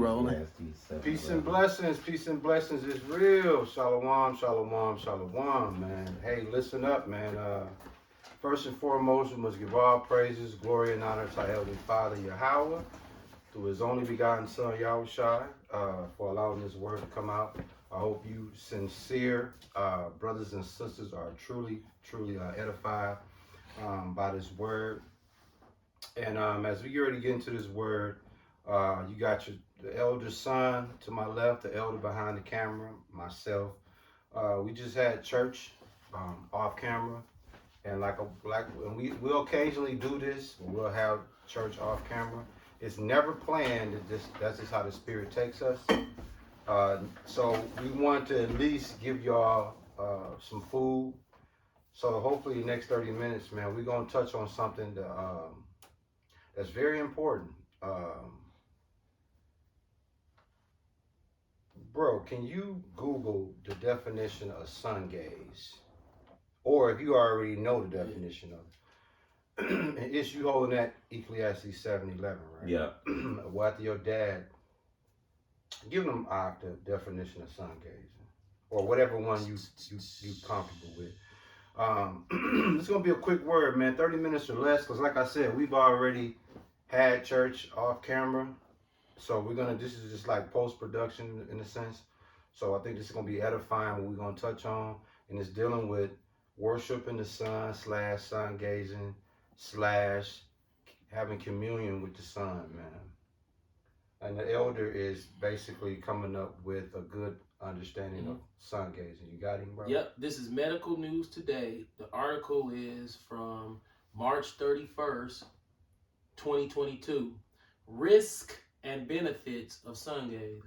Rolling. Peace and blessings, is real. Shalom, shalom, shalom, man. Hey, listen up, man. First and foremost, we must give all praises, glory, and honor to our Heavenly Father, Yahweh, through His only begotten Son, Yahushai, for allowing this word to come out. I hope you sincere brothers and sisters are truly edified by this word. And as we get ready to get into this word, you got the elder son to my left, the elder behind the camera, myself. We just had church off camera, and we'll occasionally do this. We'll have church off camera. It's never planned. That's just how the Spirit takes us. So we want to at least give y'all some food. So hopefully the next 30 minutes, man, we're gonna touch on something that's very important. Bro, can you Google the definition of sun gaze? Or if you already know the definition of it. It's you holding that Ecclesiastes 7:11, right? Yeah. Well, after your dad, give them the definition of sun gazing. Or whatever one you comfortable with. It's gonna be a quick word, man. 30 minutes or less, because like I said, we've already had church off camera. So this is just like post-production in a sense. So I think this is going to be edifying what we're going to touch on. And it's dealing with worshiping the sun / sun gazing / having communion with the sun, man. And the elder is basically coming up with a good understanding of sun gazing. You got him, bro? Yep, this is Medical News Today. The article is from March 31st, 2022. Risk and benefits of sun gazing.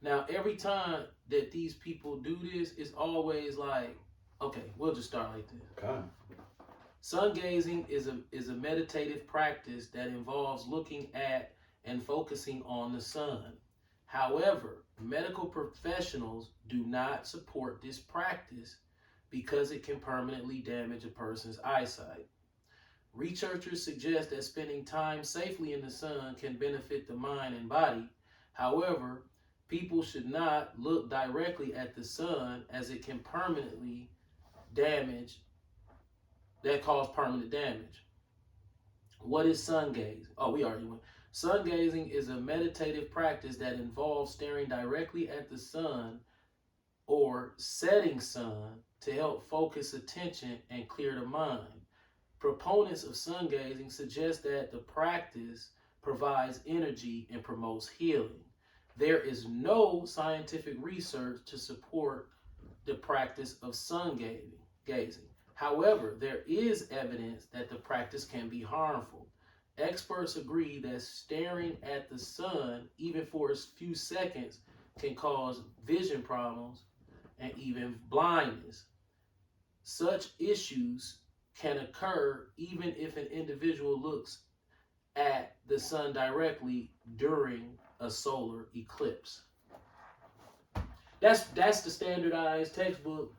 Now, every time that these people do this, it's always like, okay, we'll just start like this. Sun gazing is a meditative practice that involves looking at and focusing on the sun. However, medical professionals do not support this practice because it can permanently damage a person's eyesight. Researchers suggest that spending time safely in the sun can benefit the mind and body. However, people should not look directly at the sun as it can cause permanent damage. What is sun gazing? Oh, we already went. Sun gazing is a meditative practice that involves staring directly at the sun or setting sun to help focus attention and clear the mind. Proponents of sun gazing suggest that the practice provides energy and promotes healing. There is no scientific research to support the practice of sun gazing. However, there is evidence that the practice can be harmful. Experts agree that staring at the sun, even for a few seconds, can cause vision problems and even blindness. Such issues can occur even if an individual looks at the sun directly during a solar eclipse. That's the standardized textbook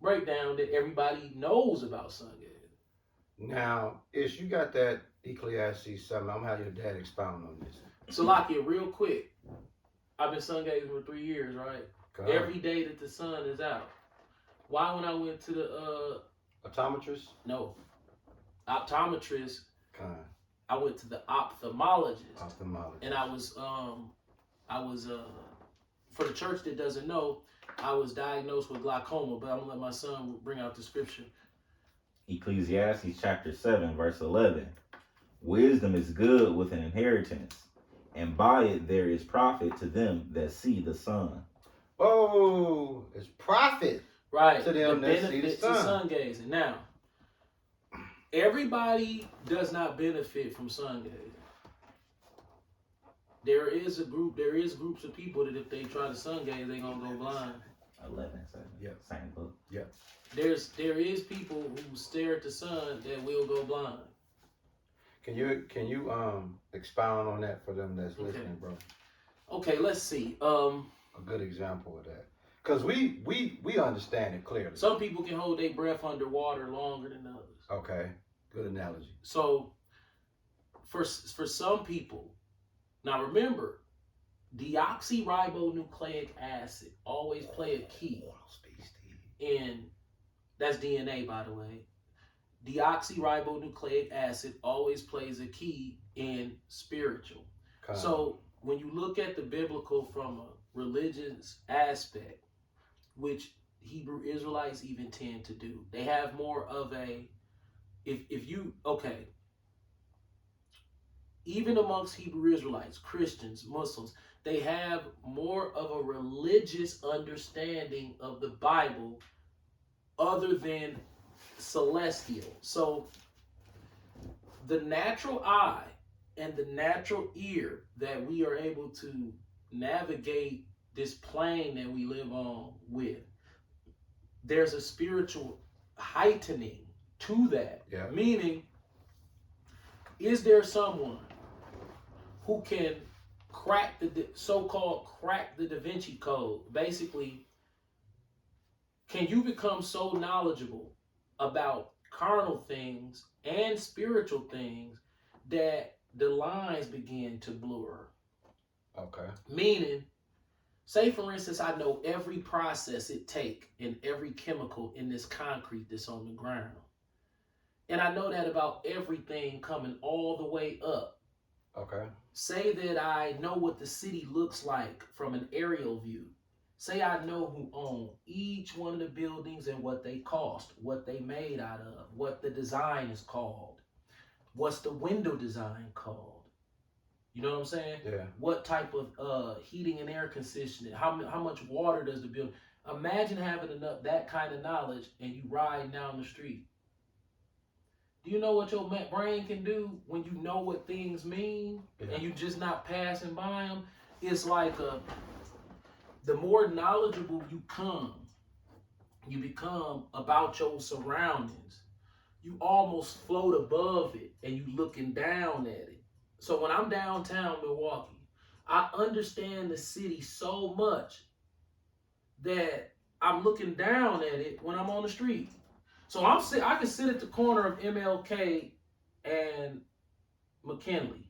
breakdown that everybody knows about sun gazing. Now, Ish, you got that Ecclesiastes 7. I'm gonna have your dad expound on this. So, Lakia, real quick, I've been sun gazing for 3 years, right? Every day that the sun is out. Why when I went to the optometrist? No. Optometrist. I went to the ophthalmologist. And I was for the church that doesn't know, I was diagnosed with glaucoma, but I'm gonna let my son bring out the scripture. Ecclesiastes chapter 7, verse 11. Wisdom is good with an inheritance, and by it there is profit to them that see the sun. Oh, it's profit. Right. To them the that see the sun. Sun gazing. Now, everybody does not benefit from sun gazing. There is groups of people that if they try to sun gaze, they're gonna go blind. 11, yeah, same book. Yeah. There is people who stare at the sun that will go blind. Can you expound on that for them that's listening, bro? Okay, let's see. A good example of that. Because we understand it clearly. Some people can hold their breath underwater longer than others. Okay, good analogy. So, for some people, Now remember, deoxyribonucleic acid always play a key in, that's DNA by the way. Deoxyribonucleic acid always plays a key in spiritual. So when you look at the biblical from a religious aspect, which Hebrew Israelites even tend to do, they have more of a, if you, okay, even amongst Hebrew Israelites, Christians, Muslims, they have more of a religious understanding of the Bible other than celestial. So the natural eye and the natural ear that we are able to navigate this plane that we live on with, there's a spiritual heightening to that. Yeah. Meaning, is there someone who can crack the so-called crack the Da Vinci Code? Basically, can you become so knowledgeable about carnal things and spiritual things that the lines begin to blur? Okay. Meaning, say for instance, I know every process it take in every chemical in this concrete that's on the ground. And I know that about everything coming all the way up. Okay. Say that I know what the city looks like from an aerial view. Say I know who owned each one of the buildings and what they cost, what they made out of, what the design is called, what's the window design called. You know what I'm saying? Yeah. What type of heating and air conditioning, how much water does the building. Imagine having enough that kind of knowledge and you ride down the street. Do you know what your brain can do when you know what things mean and you just not passing by them? It's like the more knowledgeable you become about your surroundings. You almost float above it and you looking down at it. So when I'm downtown Milwaukee, I understand the city so much that I'm looking down at it when I'm on the street. So I can sit at the corner of MLK and McKinley,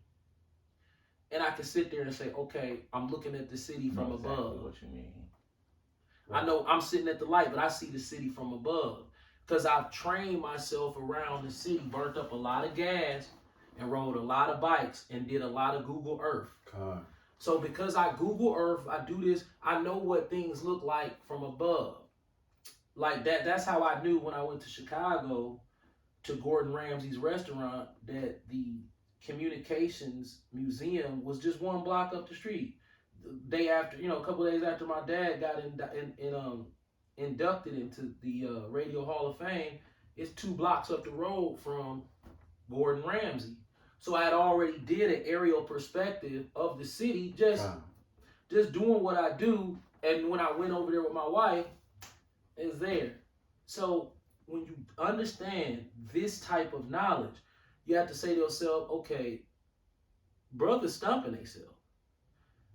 and I can sit there and say, okay, I'm looking at the city from above. Exactly what you mean. I know I'm sitting at the light, but I see the city from above because I've trained myself around the city, burnt up a lot of gas, and rode a lot of bikes, and did a lot of Google Earth. So because I Google Earth, I do this, I know what things look like from above. Like that's how I knew when I went to Chicago to Gordon Ramsay's restaurant that the communications museum was just one block up the street. The day after, a couple of days after my dad got inducted into the Radio Hall of Fame, it's 2 blocks up the road from Gordon Ramsay. So I had already did an aerial perspective of the city, just doing what I do. And when I went over there with my wife, it's there. So when you understand this type of knowledge, you have to say to yourself, okay, brother's stumping themselves.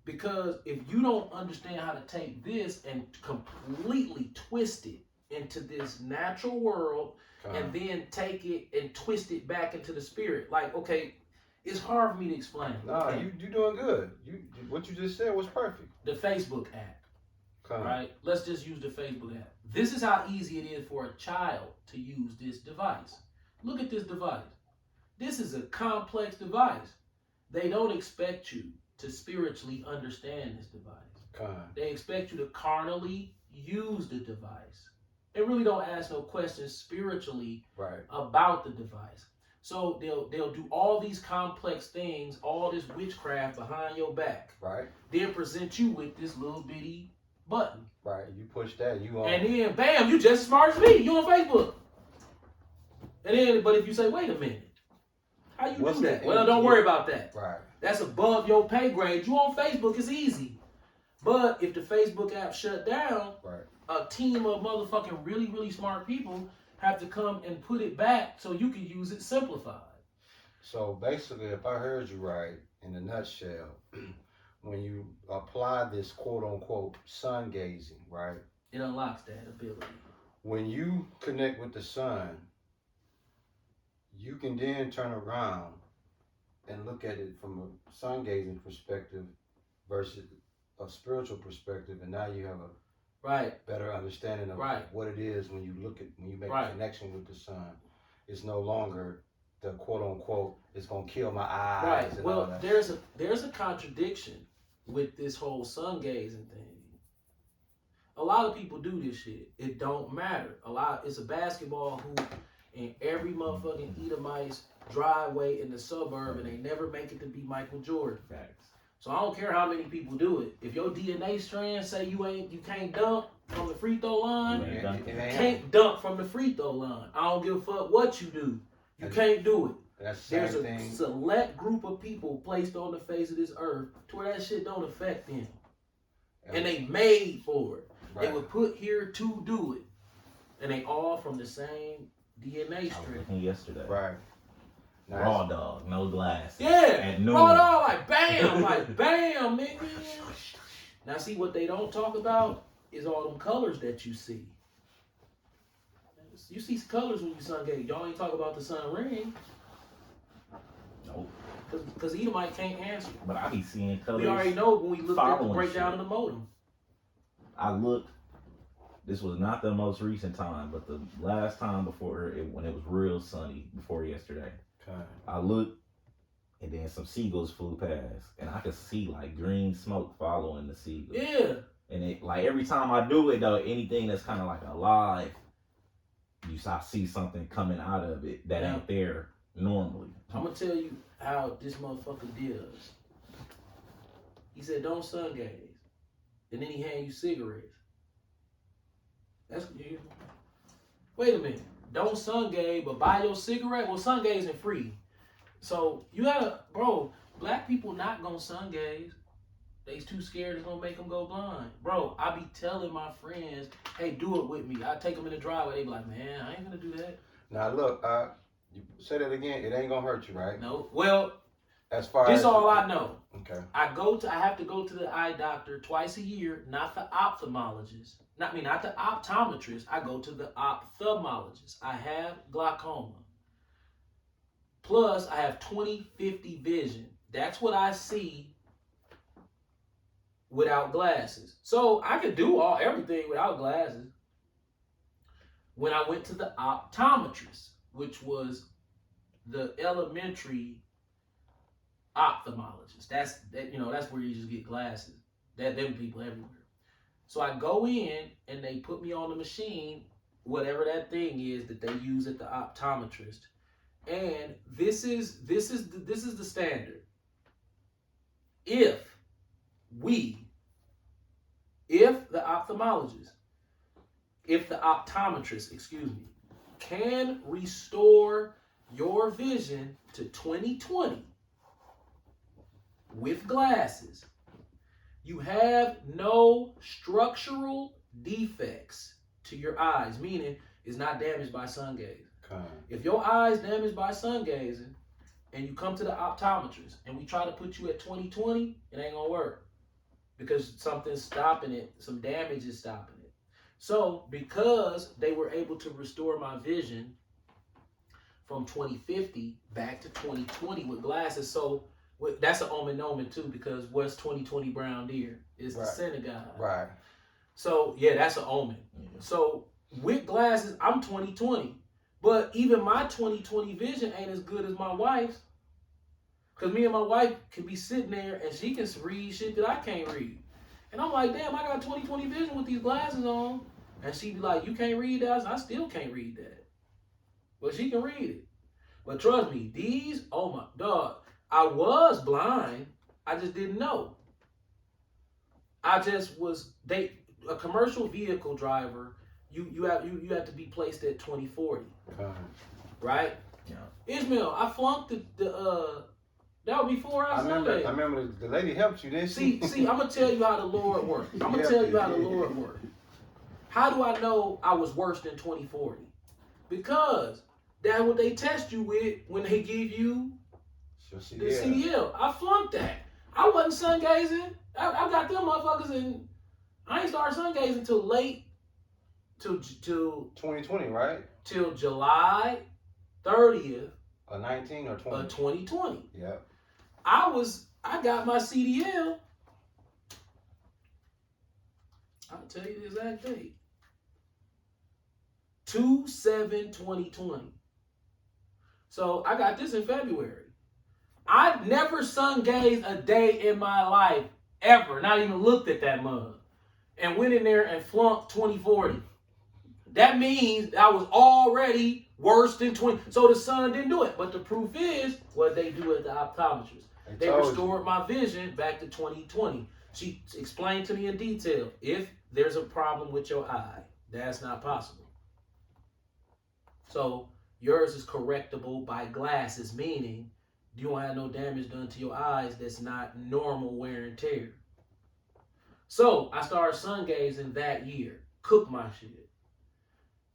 Because if you don't understand how to take this and completely twist it into this natural world, and then take it and twist it back into the spirit. Like, okay, it's hard for me to explain. Nah, you doing good. What you just said was perfect. The Facebook app. Right? Let's just use the Facebook app. This is how easy it is for a child to use this device. Look at this device. This is a complex device. They don't expect you to spiritually understand this device. They expect you to carnally use the device. They really don't ask no questions spiritually about the device. So they'll do all these complex things, all this witchcraft behind your back. Right. Then present you with this little bitty button. Right. You push that, you on. And then bam, you just as smart as me. You on Facebook. And then, but if you say, wait a minute, how you do that? Well, don't worry about that. Right. That's above your pay grade. You on Facebook, it's easy. But if the Facebook app shut down, a team of motherfucking really, really smart people have to come and put it back so you can use it simplified. So basically, if I heard you right, in a nutshell, when you apply this quote unquote sun gazing, right? It unlocks that ability. When you connect with the sun, you can then turn around and look at it from a sun gazing perspective versus a spiritual perspective, and now you have a Right. better understanding of Right. what it is when you make Right. a connection with the sun. It's no longer the quote unquote it's gonna kill my eyes. Right. And all Well, that. there's a contradiction with this whole sun gazing thing. A lot of people do this shit. It don't matter. It's a basketball hoop in every motherfucking Edomite's driveway in the suburb, and they never make it to be Michael Jordan. Facts. So I don't care how many people do it. If your DNA strand say you can't dunk from the free throw line, You ain't dunk. It ain't can't dunk from the free throw line. I don't give a fuck what you do. You can't do it. That's the There's same a thing. select group of people placed on the face of this earth to where that shit don't affect them. And they made for it. Right. They were put here to do it. And they all from the same DNA I was strand. looking yesterday. Right. Now, Raw dog, no glass. Yeah. At noon. Raw dog, like bam, nigga. Now see what they don't talk about is all them colors that you see. You see colors when you sun gaze. Y'all ain't talk about the sun ring. Nope. Because Edomite can't answer. But I be seeing colors. We already know when we looked at the following breakdown shit. of the modem. I looked. This was not the most recent time, but the last time when it was real sunny before yesterday. Okay. I looked, and then some seagulls flew past, and I could see like green smoke following the seagulls. Yeah. And it like every time I do it though, anything that's kind of like alive, I see something coming out of it that ain't there normally. I'm gonna tell you how this motherfucker does. He said, "Don't sun gaze," and then he hand you cigarettes. That's wait a minute. Don't sun gaze, but buy your cigarette. Well, sun gaze ain't free, so you gotta, bro. Black people not gonna sun gaze. They's too scared it's gonna make them go blind, bro. I be telling my friends, "Hey, do it with me." I take them in the driveway. They be like, "Man, I ain't gonna do that." Now look, you say that again. It ain't gonna hurt you, right? No. Well, As far this as all I know. Okay. I have to go to the eye doctor twice a year, not the ophthalmologist. Not the optometrist. I go to the ophthalmologist. I have glaucoma. Plus, I have 20/50 vision. That's what I see without glasses. So I could do everything without glasses. When I went to the optometrist, which was the elementary ophthalmologist. That's where you just get glasses. Them people everywhere. So I go in and they put me on the machine, whatever that thing is that they use at the optometrist. And this is the standard. If the optometrist, can restore your vision to 20/20 with glasses, you have no structural defects to your eyes, meaning it's not damaged by sun gaze. Okay. If your eyes damaged by sun gazing and you come to the optometrist and we try to put you at 20/20, it ain't gonna work because something's stopping it, some damage is stopping it. So because they were able to restore my vision from 20/50 back to 20/20 with glasses, so that's an omen too, because what's 20/20 brown deer? It's the synagogue. Right. So yeah, that's an omen. Yeah. So with glasses, I'm 20/20. But even my 20/20 vision ain't as good as my wife's. Because me and my wife can be sitting there and she can read shit that I can't read. And I'm like, damn, I got 20/20 vision with these glasses on. And she be like, you can't read that? I still can't read that. But she can read it. But trust me, oh my dog, I was blind. I just didn't know. I just was a commercial vehicle driver. You have to be placed at 20/40, right? Yeah. Ishmael, I flunked the that was before I remember the lady helped you, didn't she? See, I'm gonna tell you how the Lord works. I'm gonna tell you how the Lord works. How do I know I was worse than 20/40? Because that's what they test you with when they give you the CDL. I flunked that. I wasn't sun gazing. I got them motherfuckers, and I ain't started sun gazing till late, till 2020, right? Till July 30th Or 19 or 20? 2020. Yep. I got my CDL. I'll tell you the exact date. 2/7/2020. So I got this in February. I've never sun gazed a day in my life, ever. Not even looked at that mug. And went in there and flunked 2040. That means I was already worse than 20. So the sun didn't do it. But the proof is what they do at the optometrist. They restored my vision back to 2020. She explained to me in detail, if there's a problem with your eye, that's not possible. So yours is correctable by glasses, meaning you won't have no damage done to your eyes that's not normal wear and tear. So I started sun gazing that year. Cook my shit.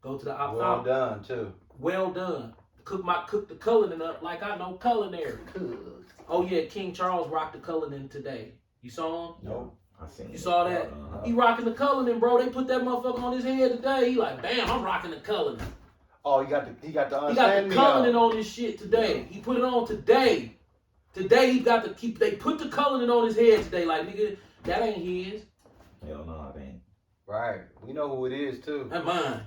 Go to the optometrist. Well done too. Well done. Cook the Cullinan up like I know culinary. Oh yeah, King Charles rocked the Cullinan today. You saw him? Nope. I seen You saw that? He rocking the Cullinan, bro. They put that motherfucker on his head today. He like, bam, I'm rocking the Cullinan. Oh, he got the He got the Cullinan on his shit today. He put it on today. Today he got they put the Cullinan on his head today. Like, nigga, that ain't his. Hell no, it ain't. Right. We know who it is too. That's mine.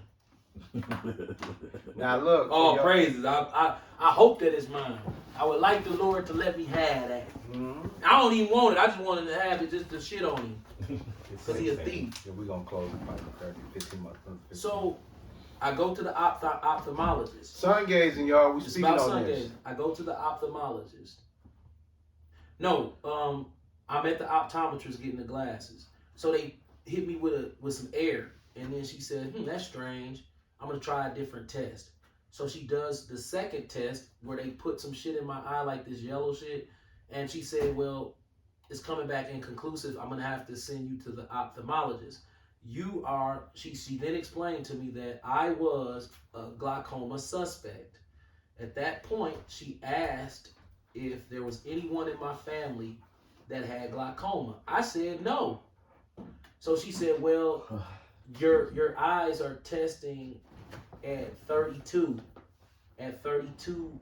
Now look. All praises. I hope that it's mine. I would like the Lord to let me have that. Mm-hmm. I don't even want it. I just wanted to have it just to shit on him. Because he a thief. Yeah, we're going to close in like 30, 15 months. 15. So, I go to the ophthalmologist. Sun gazing, y'all. We It's speaking about on sun this. gazing. I go to the ophthalmologist. No, I'm at the optometrist getting the glasses. So they hit me with some air. And then she said, that's strange. I'm going to try a different test. So she does the second test where they put some shit in my eye, like this yellow shit. And she said, well, it's coming back inconclusive. I'm going to have to send you to the ophthalmologist. She then explained to me that I was a glaucoma suspect. At that point, she asked if there was anyone in my family that had glaucoma. I said no. So she said, well, your eyes are testing at 32. At 32,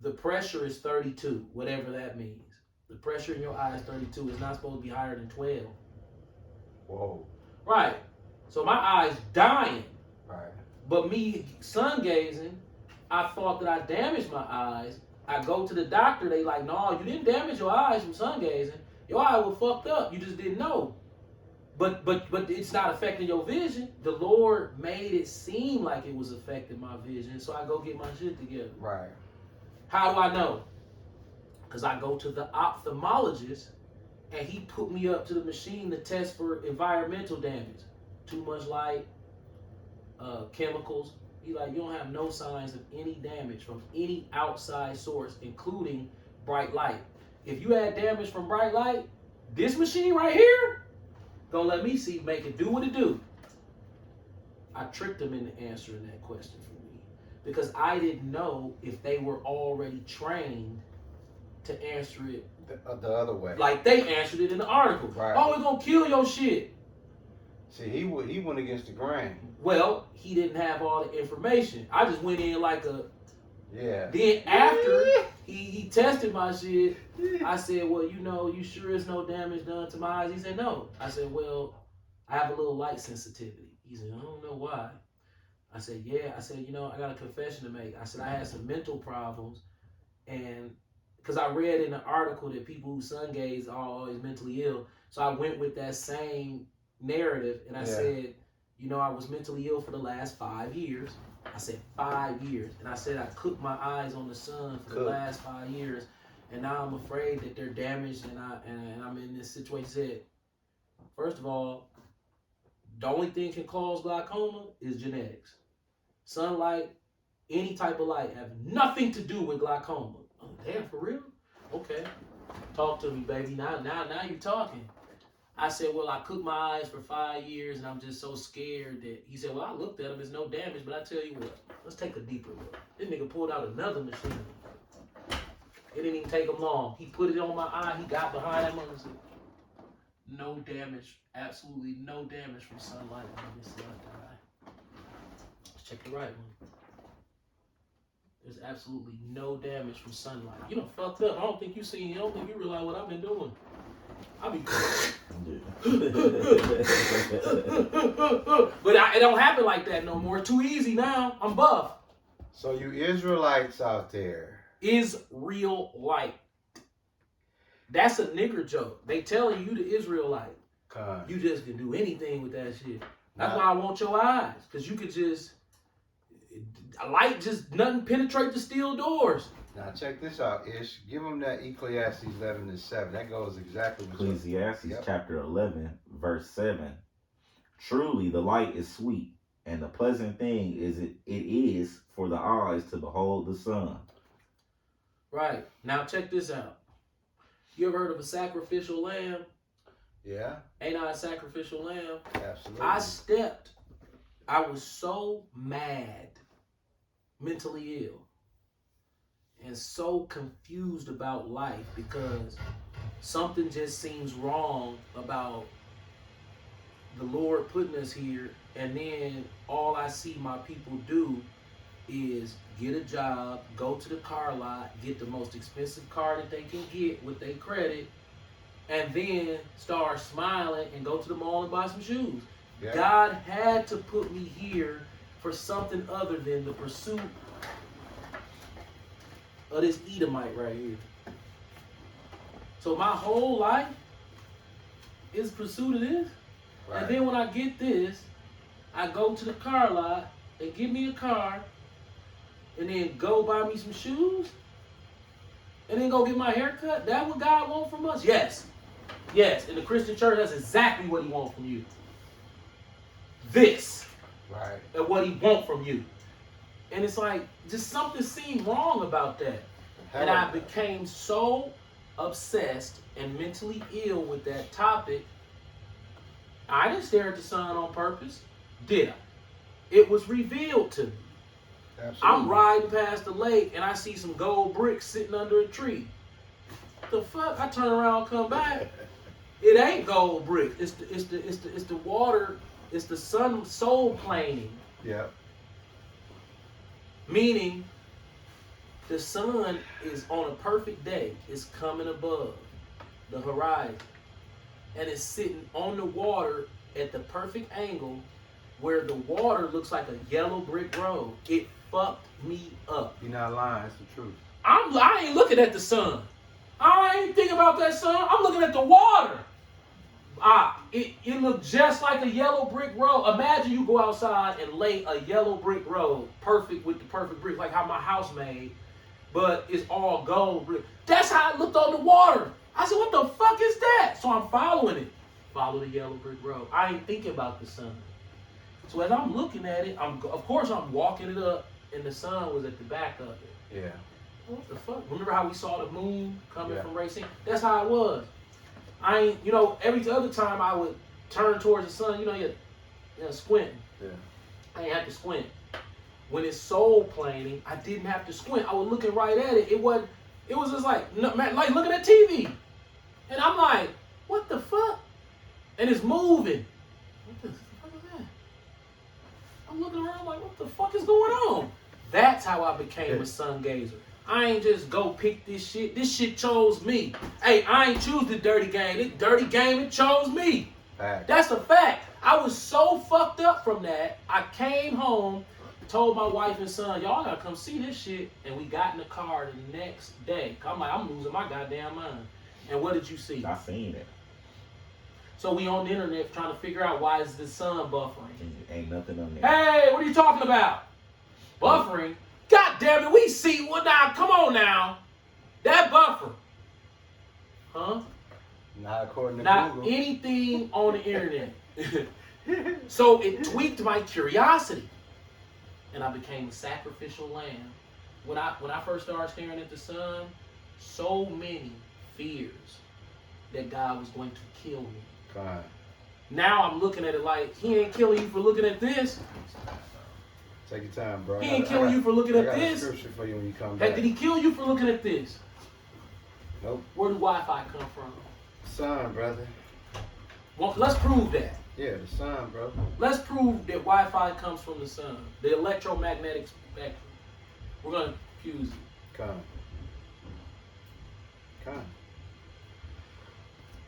the pressure is 32, whatever that means. The pressure in your eye is 32. It's not supposed to be higher than 12. Whoa. Right. So my eye's dying. Right. But me sun gazing, I thought that I damaged my eyes. I go to the doctor, they like, no, you didn't damage your eyes from sun gazing. Your eye was fucked up. You just didn't know. But it's not affecting your vision. The Lord made it seem like it was affecting my vision. So I go get my shit together. Right. How do I know? Because I go to the ophthalmologist and he put me up to the machine to test for environmental damage. Too much light, chemicals. He like, you don't have no signs of any damage from any outside source, including bright light. If you had damage from bright light, this machine right here, gonna let me see, make it do what it do. I tricked him into answering that question for me because I didn't know if they were already trained to answer it The other way. like they answered it in the article. Right. Oh, we're gonna kill your shit. See, he went against the grain. Well, he didn't have all the information. I just went in like a. Yeah. Then after he tested my shit, I said, well, you sure there's no damage done to my eyes? He said, no. I said, well, I have a little light sensitivity. He said, I don't know why. I said, yeah. I said, I got a confession to make. I said, I had some mental problems. And because I read in the article that people who sun gaze are always mentally ill. So I went with that same narrative and I said, I was mentally ill for the last 5 years. I said 5 years. And I said I cooked my eyes on the sun for the last 5 years. And now I'm afraid that they're damaged and I'm in this situation. He said, first of all, the only thing can cause glaucoma is genetics. Sunlight, any type of light have nothing to do with glaucoma. Oh, damn, for real? Okay. Talk to me, baby. Now you're talking. I said, well, I cooked my eyes for 5 years and I'm just so scared that he said, well, I looked at them, there's no damage, but I tell you what, let's take a deeper look. This nigga pulled out another machine. It didn't even take him long. He put it on my eye, he got behind that mother and said, no damage, absolutely no damage from sunlight on this left eye. Let's check the right one. There's absolutely no damage from sunlight. You done fucked up. I don't think you realize what I've been doing. I be but it don't happen like that no more. It's too easy now. I'm buff. So you Israelites out there. Is real light. That's a nigger joke. They telling you the Israelite. You just can do anything with that shit. That's why I want your eyes. Because you could just, a light just, nothing penetrate the steel doors. Now check this out, Ish. Give them that Ecclesiastes 11:7. That goes exactly with Ecclesiastes chapter 11, verse 7. Truly the light is sweet, and the pleasant thing it is for the eyes to behold the sun. Right. Now check this out. You ever heard of a sacrificial lamb? Yeah. Ain't I a sacrificial lamb? Absolutely. I was so mad, mentally ill, and so confused about life because something just seems wrong about the Lord putting us here, and then all I see my people do is get a job, go to the car lot, get the most expensive car that they can get with their credit, and then start smiling and go to the mall and buy some shoes. Yeah. God had to put me here for something other than the pursuit of this Edomite right here. So my whole life is pursuit of this. Right. And then when I get this, I go to the car lot and get me a car and then go buy me some shoes and then go get my hair cut. That what God wants from us? Yes. Yes. In the Christian church, that's exactly what he wants from you. This. Right. And what he wants from you. And it's like, just something seemed wrong about that. And I became so obsessed and mentally ill with that topic. I didn't stare at the sun on purpose, did I? It was revealed to me. Absolutely. I'm riding past the lake and I see some gold bricks sitting under a tree. What the fuck? I turn around, come back. It ain't gold brick. It's the water. It's the sun soul planing. Yeah. Meaning, the sun is on a perfect day. It's coming above the horizon. And it's sitting on the water at the perfect angle where the water looks like a yellow brick road. It fucked me up. You're not lying. It's the truth. I ain't looking at the sun. I ain't thinking about that sun. I'm looking at the water. It looked just like a yellow brick road. Imagine you go outside and lay a yellow brick road, perfect with the perfect bricks, like how my house made, but it's all gold brick. That's how it looked on the water. I said, what the fuck is that? So I'm following it. Follow the yellow brick road. I ain't thinking about the sun. So as I'm looking at it, of course I'm walking it up, and the sun was at the back of it. Yeah. What the fuck? Remember how we saw the moon coming from Racine? That's how it was. I ain't, every other time I would turn towards the sun, you're squinting. Yeah. I ain't have to squint. When it's soul planing, I didn't have to squint. I was looking right at it. It was just like looking at TV. And I'm like, what the fuck? And it's moving. What the fuck is that? I'm looking around like, what the fuck is going on? That's how I became a sun gazer. I ain't just go pick this shit. This shit chose me. Hey, I ain't choose the dirty game. This dirty game, it chose me. Fact. That's a fact. I was so fucked up from that. I came home, told my wife and son, y'all gotta come see this shit. And we got in the car the next day. I'm like, I'm losing my goddamn mind. And what did you see? I seen it. So we on the internet trying to figure out why is the sun buffering. Ain't nothing on there. Hey, what are you talking about? Buffering? God damn it, we see what now? Come on now. That buffer. Huh? Not according to Not Google. anything on the internet. So it tweaked my curiosity. And I became a sacrificial lamb. When I first started staring at the sun, so many fears that God was going to kill me. Fine. Now I'm looking at it like, he ain't killing you for looking at this. Take your time, bro. He ain't killing you for looking at this. I got a scripture for you when you come back. Hey, did he kill you for looking at this? Nope. Where did Wi-Fi come from? Sun, brother. Well, let's prove that. Yeah, the sun, bro. Let's prove that Wi-Fi comes from the sun. The electromagnetic spectrum. We're going to Fuse it. Come.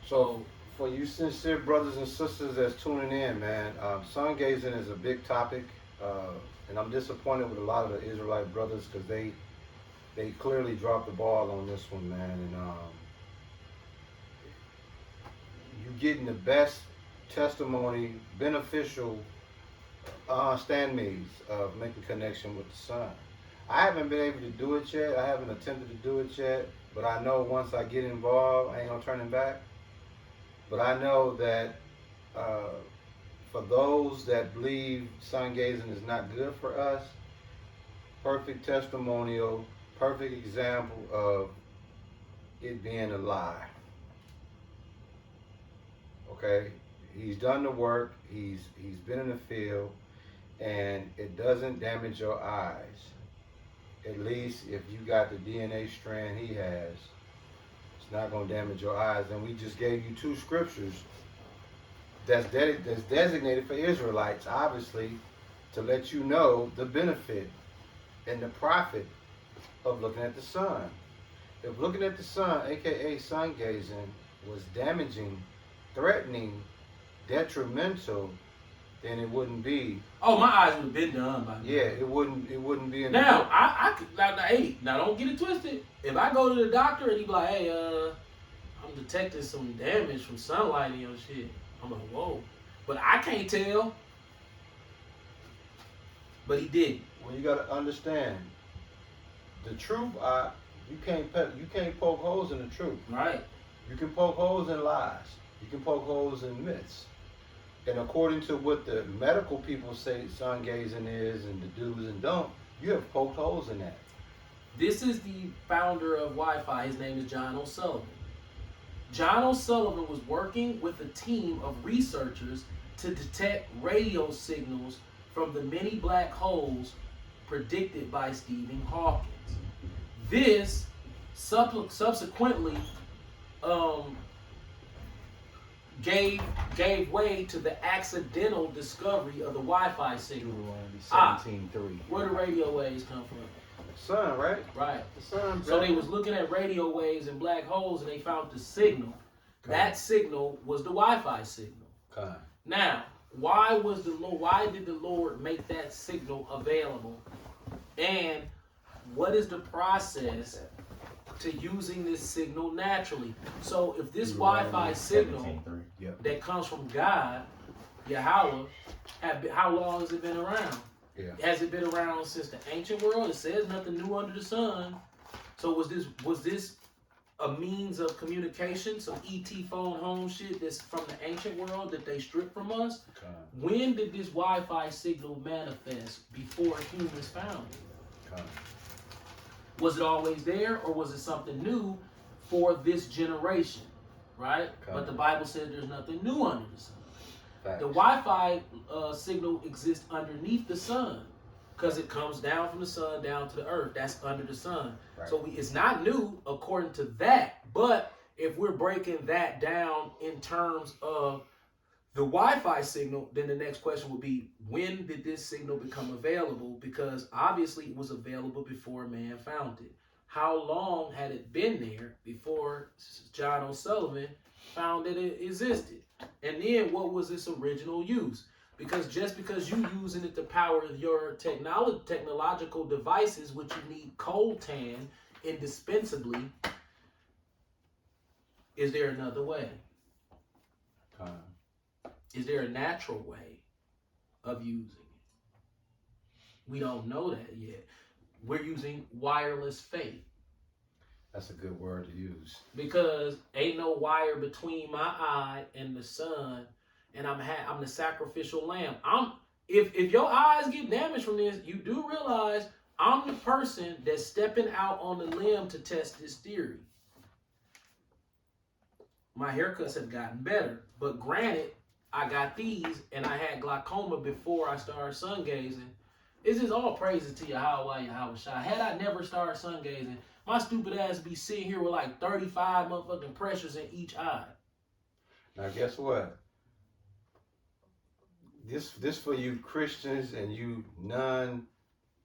So, So, for you sincere brothers and sisters that's tuning in, man, sun gazing is a big topic, and I'm disappointed with a lot of the Israelite brothers because they clearly dropped the ball on this one, man. And you're getting the best testimony, beneficial stand-me's of making connection with the sun. I haven't been able to do it yet. I haven't attempted to do it yet, but I know once I get involved, I ain't gonna turn it back. But I know that for those that believe sun gazing is not good for us, perfect testimonial, perfect example of it being a lie. Okay, he's done the work. He's been in the field, and it doesn't damage your eyes. At least if you got the DNA strand he has, it's not going to damage your eyes. And we just gave you 2 scriptures that's designated for Israelites, obviously, to let you know the benefit and the profit of looking at the sun. If looking at the sun, aka sun gazing, was damaging, threatening, detrimental, then it wouldn't be. oh, my eyes would have been done by now. Yeah, it wouldn't be in Now, the I could, now don't get it twisted. If I go to the doctor and he be like, hey, I'm detecting some damage from sunlight in your shit, I'm like, whoa. But I can't tell. But he did. Well, you got to understand the truth. You can't poke holes in the truth. Right. You can poke holes in lies. You can poke holes in myths. And according to what the medical people say sun gazing is and the do's and don't, you have poked holes in that. This is the founder of Wi-Fi. His name is John O'Sullivan. John O'Sullivan was working with a team of researchers to detect radio signals from the many black holes predicted by Stephen Hawking. This subsequently gave way to the accidental discovery of the Wi-Fi signal. 17.3. Where the radio waves come from? Sun, right? Right. The sun. So they was looking at radio waves and black holes, and they found the signal. That signal was the Wi-Fi signal. Okay. Now, why did the Lord make that signal available? And what is the process to using this signal naturally? So if this Wi-Fi signal 17.3. that comes from God, Yahweh, how long has it been around? Yeah. Has it been around since the ancient world? It says nothing new under the sun. So was this a means of communication, some ET phone home shit that's from the ancient world that they stripped from us? Okay. When did this Wi-Fi signal manifest before humans found it? Okay. Was it always there, or was it something new for this generation? Right? Okay. But the Bible says there's nothing new under the sun. Facts. The Wi-Fi signal exists underneath the sun because it comes down from the sun down to the earth. That's under the sun. Right. So it's not new according to that. But if we're breaking that down in terms of the Wi-Fi signal, then the next question would be, when did this signal become available? Because obviously it was available before man found it. How long had it been there before John O'Sullivan found that it existed? And then what was its original use? Because just because you using it to power your technological devices, which you need coltan indispensably, is there another way? Is there a natural way of using it? We don't know that yet. We're using wireless faith. That's a good word to use. Because ain't no wire between my eye and the sun, and I'm the sacrificial lamb. If your eyes get damaged from this, you do realize I'm the person that's stepping out on the limb to test this theory. My haircuts have gotten better, but granted, I got these, and I had glaucoma before I started sun gazing. This is all praises to Yahweh Shai. Had I never started sun gazing, my stupid ass would be sitting here with like 35 motherfucking pressures in each eye. Now guess what? This for you Christians and you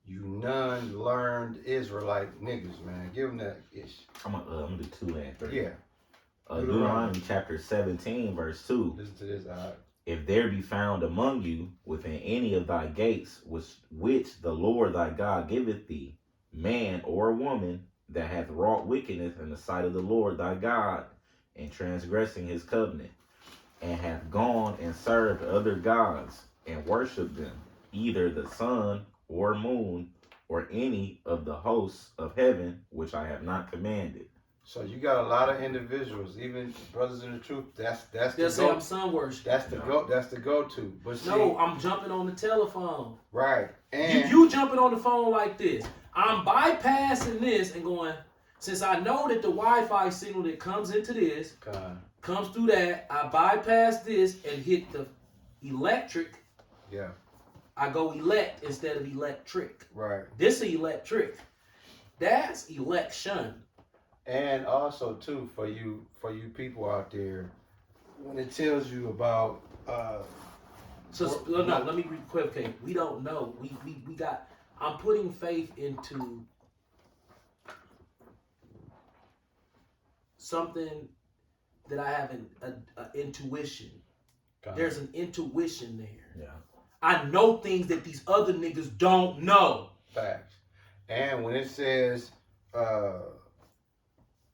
You none-learned Israelite niggas, man. Give them that ish. I'm gonna do 2 and 3. Yeah. Deuteronomy chapter 17, verse 2. Listen to this. All right. If there be found among you within any of thy gates which the Lord thy God giveth thee, man or woman that hath wrought wickedness in the sight of the Lord thy God, in transgressing his covenant, and hath gone and served other gods, and worshipped them, either the sun or moon, or any of the hosts of heaven, which I have not commanded. So you got a lot of individuals, even brothers in the truth. That's They'll the say I'm go. sun worship. That's the go. That's the go-to. But see, No, I'm jumping on the telephone. right. And You jumping on the phone like this. I'm bypassing this and going, since I know that the Wi-Fi signal that comes into this comes through that, I bypass this and hit the electric. yeah, I go elect instead of electric. right. This is electric. That's election. And also too for you people out there, when it tells you about So no, let me equivocate. We don't know. We got. I'm putting faith into something that I have an intuition. There's an intuition there. Yeah. I know things that these other niggas don't know. facts. And when it says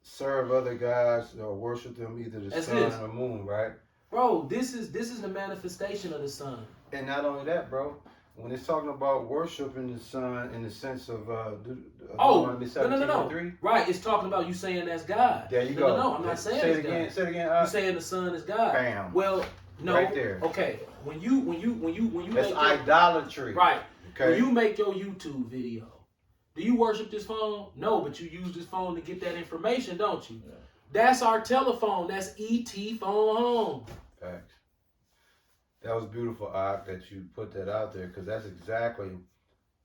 serve other gods or worship them, either the That's sun this. or the moon, right? Bro, this is the manifestation of the sun. And not only that, bro. When it's talking about worshiping the sun in the sense of Deuteronomy 17:3. Right, it's talking about you saying that's God. There you No, go. no, I'm not saying Say it it's again. God. Say it again. You saying the sun is God. Bam. Well, no. Right there. Okay. When you That's make idolatry. right. Okay. When you make your YouTube video, do you worship this phone? No, but you use this phone to get that information, don't you? Yeah. That's our telephone. That's ET phone home. Facts. That was beautiful, Ak, that you put that out there, because that's exactly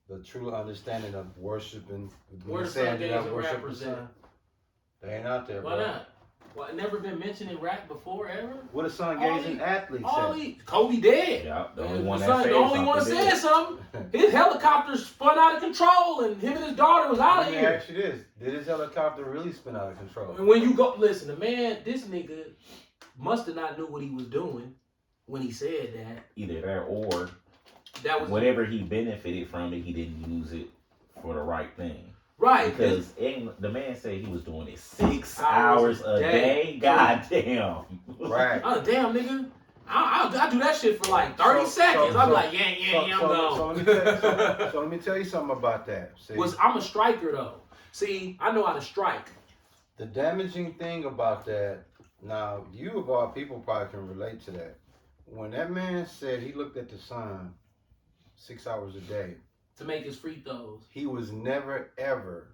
the true understanding of worshiping. Where the saying sun that games I and worship rappers the sun. at? They ain't out there, Why bro. not? What, never been mentioned in rap before ever? What a sun All gazing these- athlete All said. these, Kobe dead. Yeah, the only And one the that son- said the only one something said did. something. His helicopter spun out of control, and him and his daughter was out Let of me here. ask you this: did his helicopter really spin out of control? And when you go, listen, the man, this nigga must have not knew what he was doing when he said that. Either that or That was whatever he benefited from it, he didn't use it for the right thing. right. Because the man said he was doing it 6 Hours hours a day. God damn. Right. Oh damn, nigga. I do that shit for like 30 seconds. I'm like, yeah, I'm gone. So let me tell you something about that. See, I'm a striker though. See, I know how to strike. the damaging thing about that, now you of all people probably can relate to that. When that man said he looked at the sun 6 hours a day, To make his free throws. he was never ever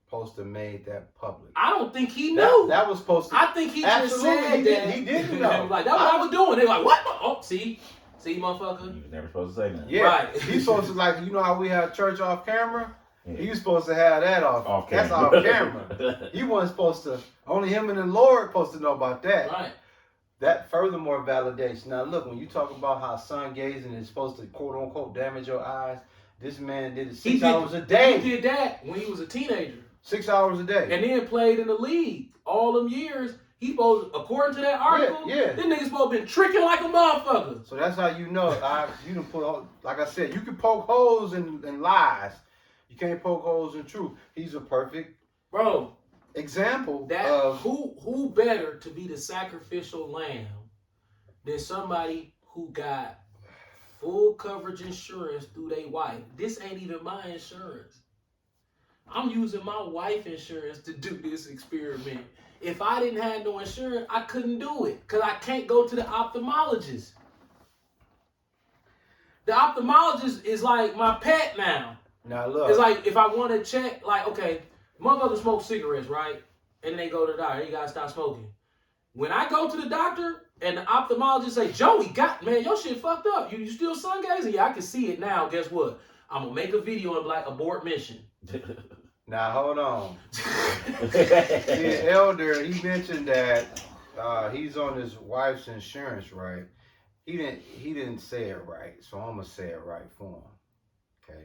supposed to made that public. I don't think he knew. That was supposed to. I think he just Absolutely, said he that. did- he didn't know. Like, that's what I was doing. They like, what? Oh, see, motherfucker. He was never supposed to say nothing. Yeah, Right. he's supposed to, like, you know how we have church off camera? Yeah. He was supposed to have that off. Off That's camera. off camera. He wasn't supposed to. Only him and the Lord supposed to know about that. Right. That furthermore validation. Now look, when you talk about how sun gazing is supposed to quote unquote damage your eyes, this man did it 6 hours a day. He did that when he was a teenager. 6 hours a day. And then played in the league all them years. He supposed, according to that article, yeah. this nigga supposed to been tricking like a motherfucker. So that's how you know. You can put, like I said, you can poke holes in lies. You can't poke holes in truth. He's a perfect Bro, example that of who better to be the sacrificial lamb than somebody who got full coverage insurance through their wife. This ain't even my insurance. I'm using my wife insurance to do this experiment. If I didn't have no insurance, I couldn't do it because I can't go to the ophthalmologist. The ophthalmologist is like my pet now. now look. It's like if I want to check, like, okay, motherfuckers smoke cigarettes, right? And they go to the doctor, you gotta stop smoking. When I go to the doctor and the ophthalmologist say, Joey, man, your shit fucked up. You still sun gazing? Yeah, I can see it now. Guess what? I'm gonna make a video and be like, abort mission. Now hold on. The elder, he mentioned that he's on his wife's insurance, right? He didn't say it right, so I'm gonna say it right for him. Okay.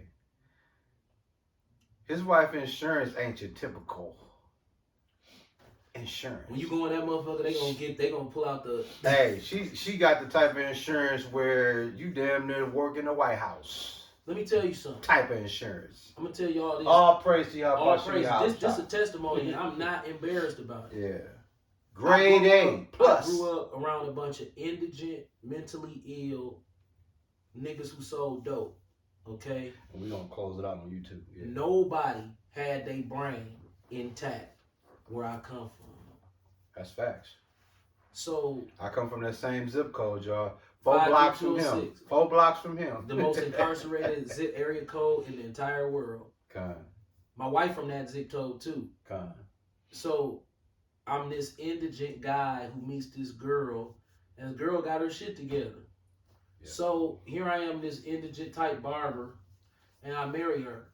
His wife insurance ain't your typical insurance. When you go in that motherfucker, they gonna pull out the. Hey, she got the type of insurance where you damn near work in the White House. Let me tell you something. Type of insurance. I'm gonna tell y'all this. All praise to y'all. All praise. This a testimony. I'm not embarrassed about it. Yeah. Grade A plus. I grew up around a bunch of indigent, mentally ill niggas who sold dope. Okay. We gonna close it out on YouTube. Yeah. Nobody had their brain intact where I come from. That's facts. So I come from that same zip code, y'all. 4 blocks from him. 4 blocks from him. The most incarcerated zip area code in the entire world. Con. My wife from that zip code too. Con. So I'm this indigent guy who meets this girl, and the girl got her shit together. Yeah. So here I am, this indigent type barber, and I marry her.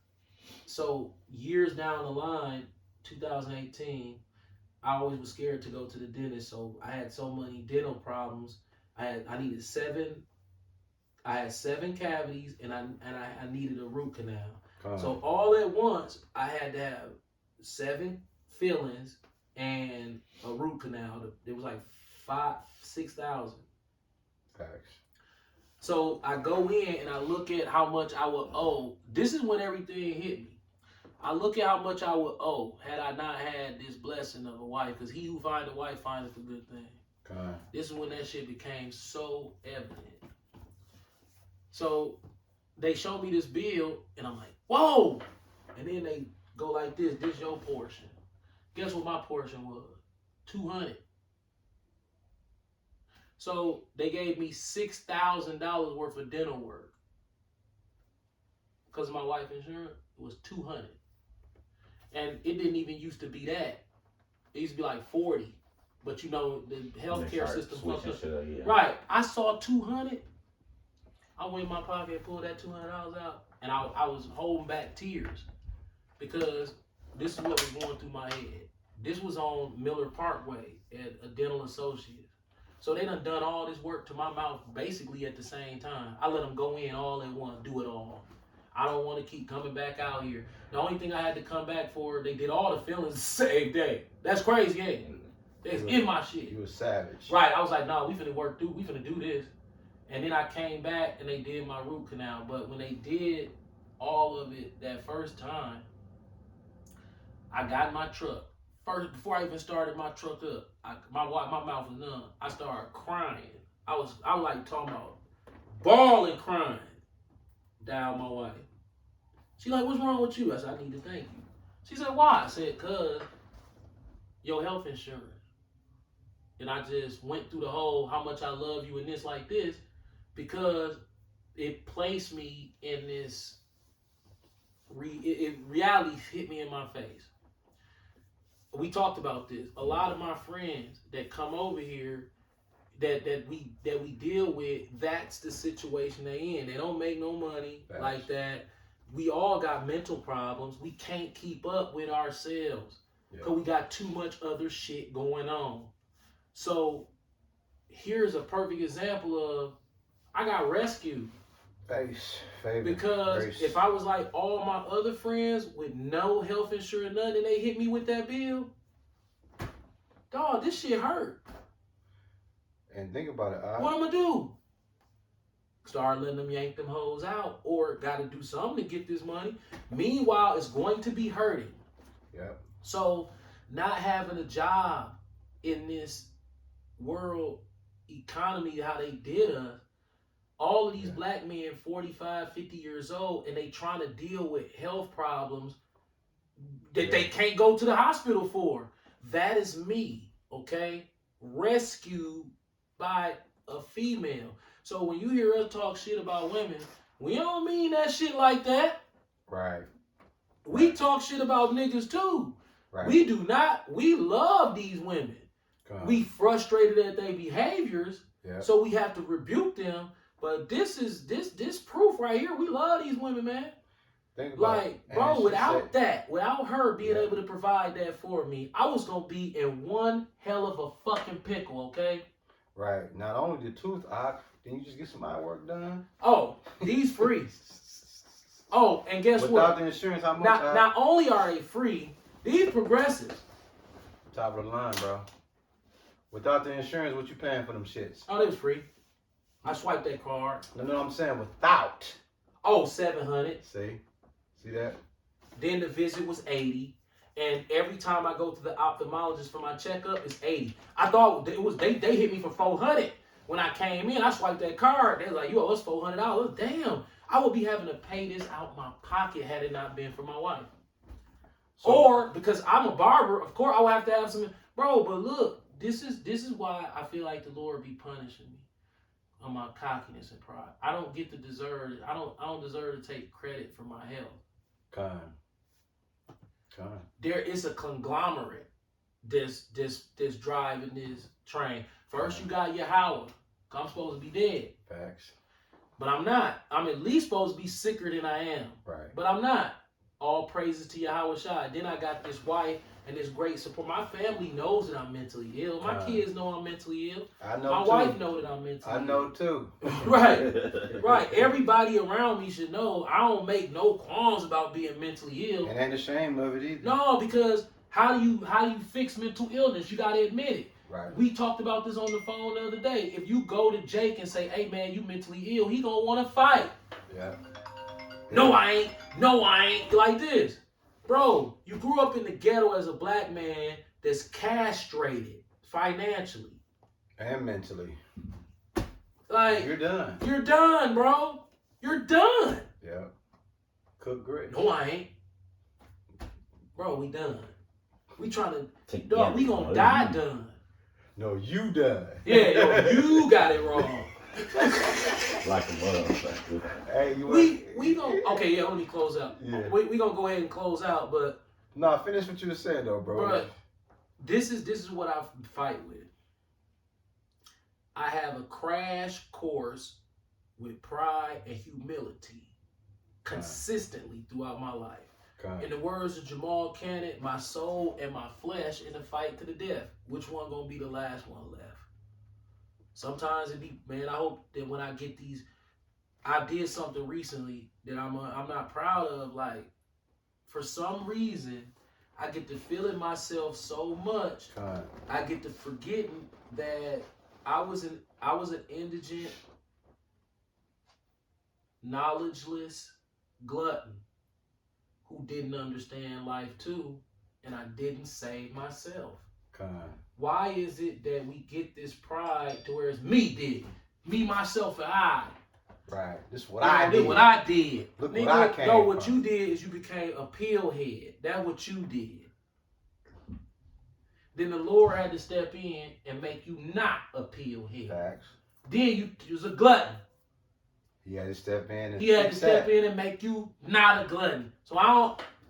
So years down the line, 2018, I always was scared to go to the dentist. So I had so many dental problems. I had 7 cavities, and I needed a root canal. So all at once, I had to have 7 fillings and a root canal. It was like $6,000. Facts. So I go in and I look at how much I would owe. This is when everything hit me. I look at how much I would owe had I not had this blessing of a wife, because he who finds a wife findeth a good thing. This is when that shit became so evident. So they show me this bill, and I'm like, whoa! And then they go like this your portion. Guess what my portion was? $200. So they gave me $6,000 worth of dental work. Because of my wife insurance, it was $200. And it didn't even used to be that. It used to be like 40. But you know, the healthcare system fucked up. Yeah. Right. I saw 200. I went in my pocket and pulled that $200 out. And I was holding back tears. Because this is what was going through my head. This was on Miller Parkway at a dental associate. So they done all this work to my mouth basically at the same time. I let them go in all at once, do it all. I don't want to keep coming back out here. The only thing I had to come back for, they did all the fillings the same day. That's crazy, yeah. That's in my shit. You was savage. Right, I was like, nah, we finna do this. And then I came back and they did my root canal. But when they did all of it that first time, I got in my truck. First, before I even started my truck up, my mouth was numb. I started crying. I was like talking about bawling, crying down my wife. She like, what's wrong with you? I said, I need to thank you. She said, why? I said, cause your health insurance. And I just went through the whole how much I love you and this like this, because it placed me in this reality hit me in my face. We talked about this. A lot of my friends that come over here that we deal with, that's the situation they in. They don't make no money like that. We all got mental problems. We can't keep up with ourselves because we got too much other shit going on. So here's a perfect example of I got rescued. Because if I was like all my other friends with no health insurance, nothing, and they hit me with that bill, dog, this shit hurt. And think about it. What I'm gonna do? Start letting them yank them hoes out, or gotta do something to get this money. Meanwhile, it's going to be hurting. Yep. So not having a job in this world economy, how they did us, all of these black men 45, 50 years old, and they trying to deal with health problems that they can't go to the hospital for. That is me, okay? Rescued by a female. So when you hear us talk shit about women, we don't mean that shit like that. Right. We talk shit about niggas too. Right. We love these women. We frustrated at their behaviors, so we have to rebuke them. But this is this proof right here. We love these women, man. Think about like, bro, without her being able to provide that for me, I was gonna be in one hell of a fucking pickle, okay? Right. Not only the tooth, then you just get some eye work done. Oh, these free. Oh, and guess Without what? the insurance, how much? Not only are they free, these progressives. Top of the line, bro. Without the insurance, what you paying for them shits? Oh, they was free. I swiped that card. No, I'm saying without. Oh, $700. See that? Then the visit was $80. And every time I go to the ophthalmologist for my checkup, it's $80. I thought it was they hit me for $400 when I came in. I swiped that card. They're like, "You owe us $400." Damn, I would be having to pay this out my pocket had it not been for my wife. So, Or because I'm a barber, of course I would have to have some. Bro, but look, this is why I feel like the Lord be punishing me on my cockiness and pride. I don't get to deserve. I don't deserve to take credit for my health. Con. There is a conglomerate that's driving this train. First you got Yahweh. I'm supposed to be dead. Facts. But I'm not. I'm at least supposed to be sicker than I am. Right. But I'm not. All praises to Yahweh Shai. Then I got this wife and this great support. My family knows that I'm mentally ill. My kids know I'm mentally ill. I know My too. wife knows that I'm mentally ill. I know too. Right. Everybody around me should know I don't make no qualms about being mentally ill. And ain't ashamed of it either. No, because how do you fix mental illness? You gotta admit it. Right. We talked about this on the phone the other day. If you go to Jake and say, "Hey man, you mentally ill," he gonna want to fight. Yeah. No, I ain't. No, I ain't. Like this. Bro, you grew up in the ghetto as a black man that's castrated financially. And mentally. Like, You're done. You're done, bro. You're done. Yeah. Cook grits. No, I ain't. Bro, we done. We trying to, Yeah, dog, we gonna die done. No, you done. Yeah, yo, you got it wrong. Like a motherfucker. Hey, you We gonna, okay, yeah, let me close out. Yeah. We gonna go ahead and close out, but Nah, finish what you were saying though, bro. Bro, this is what I fight with. I have a crash course with pride and humility consistently throughout my life. In the words of Jamal Cannon, my soul and my flesh in a fight to the death. Which one gonna be the last one left? Sometimes it be, man, I hope that when I get these, I did something recently that I'm not proud of. Like, for some reason, I get to feeling myself so much, I get to forgetting that I was an indigent, knowledgeless glutton who didn't understand life too, and I didn't save myself. Why is it that we get this pride to where it's me did, me, myself, and I? Right. This is what I did. What I did. Look Nigga, what I came no, what from. you did is you became a pill head. That's what you did. Then the Lord had to step in and make you not a pill head. Facts. Then you was a glutton. He had to step in and He had to fix step that. in and make you not a glutton. So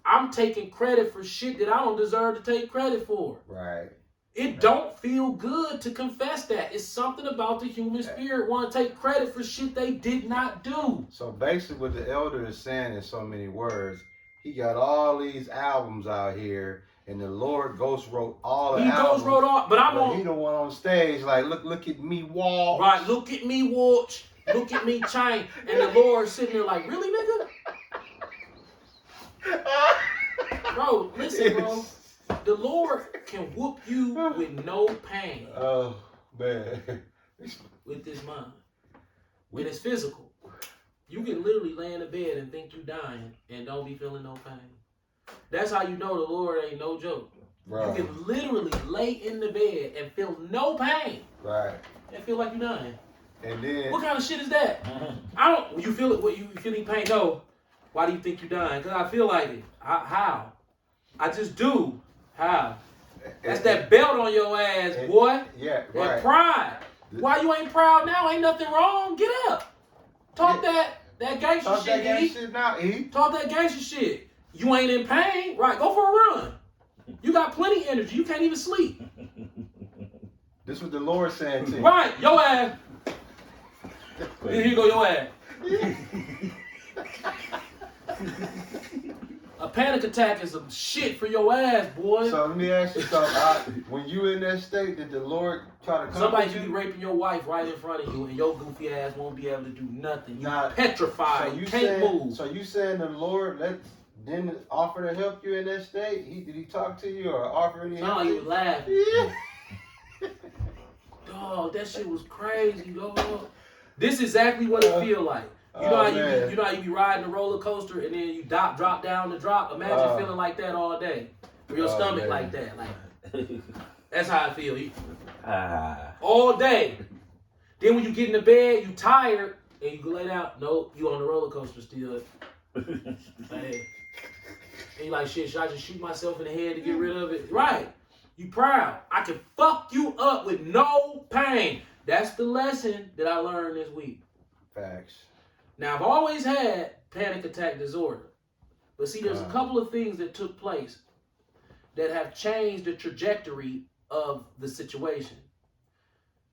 I'm taking credit for shit that I don't deserve to take credit for. Right. It don't feel good to confess that. It's something about the human spirit want to take credit for shit they did not do. So basically what the elder is saying in so many words, he got all these albums out here and the Lord ghost wrote all the albums. He ghost wrote all, but I'm on. He the one on stage like, look at me walk. Right, look at me watch. Look at me chain. And the Lord sitting there like, really, nigga? Bro, listen, bro. The Lord can whoop you with no pain. Oh, man. With this mind. When it's physical. You can literally lay in the bed and think you dying and don't be feeling no pain. That's how you know the Lord ain't no joke. Bro. You can literally lay in the bed and feel no pain. Right. And feel like you're dying. And then What kind of shit is that? I don't. You feel it? What you feeling pain? No. Why do you think you're dying? Because I feel like it. How? I just do. How? That's that belt on your ass, boy. Yeah, That right. pride. Why you ain't proud now? Ain't nothing wrong. Get up. Talk that gangster Talk shit. that E. shit now, E. Talk that gangster shit. You ain't in pain, right? Go for a run. You got plenty of energy. You can't even sleep. This is what the Lord saying to you. Right, your ass. Here you go, your ass. A panic attack is some shit for your ass, boy. So let me ask you something. When you in that state, did the Lord try to comfort Somebody you? could be raping your wife right in front of you, and your goofy ass won't be able to do nothing. You Nah, petrified. So you can't move. So you saying the Lord didn't offer to help you in that state? Did he talk to you or offer any help? Sound like to you was laughing. Yeah. Dog, that shit was crazy, dog. This is exactly what it feel like. You know how you be riding a roller coaster and then you drop down the drop. Imagine feeling like that all day, or your stomach man. like that. Like that's how I feel. All day. Then when you get in the bed, you tired and you go lay down. Nope, you on the roller coaster still. Hey. And you like, shit, should I just shoot myself in the head to get rid of it? Right. You proud. I can fuck you up with no pain. That's the lesson that I learned this week. Facts. Now, I've always had panic attack disorder. But see, there's a couple of things that took place that have changed the trajectory of the situation.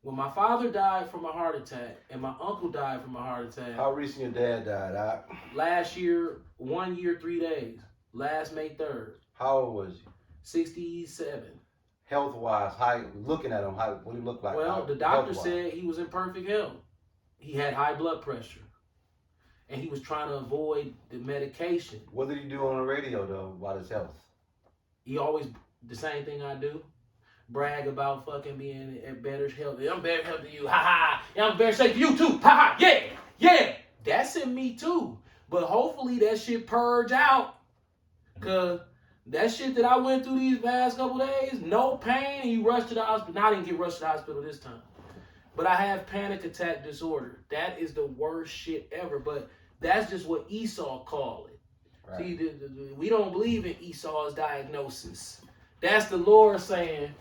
When my father died from a heart attack and my uncle died from a heart attack. How recent your dad died, Doc? Last year, 1 year, 3 days. Last May 3rd. How old was he? 67. Health-wise, looking at him, what do he look like? Well, the doctor said he was in perfect health. He had high blood pressure. And he was trying to avoid the medication. What did he do on the radio, though, about his health? He always, the same thing I do, brag about fucking being in better health. I'm better health than you, ha ha. Yeah, I'm better shape than you too, ha ha, yeah, yeah. That's in me too. But hopefully that shit purge out. Cause that shit that I went through these past couple days, no pain, and you rushed to the hospital. Now I didn't get rushed to the hospital this time. But I have panic attack disorder. That is the worst shit ever. But that's just what Esau called it. Right. See, we don't believe in Esau's diagnosis. That's the Lord saying,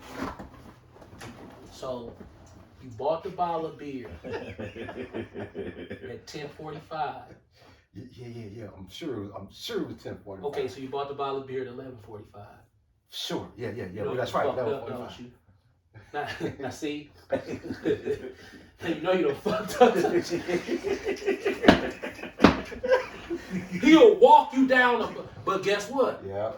so you bought the bottle of beer at 10:45. Yeah. I'm sure it was 10:45. Okay, so you bought the bottle of beer at 11:45. Sure. Yeah. You know, that's right. Up, don't you? Now see, you know you done fucked up. He'll walk you down, but guess what? Yeah.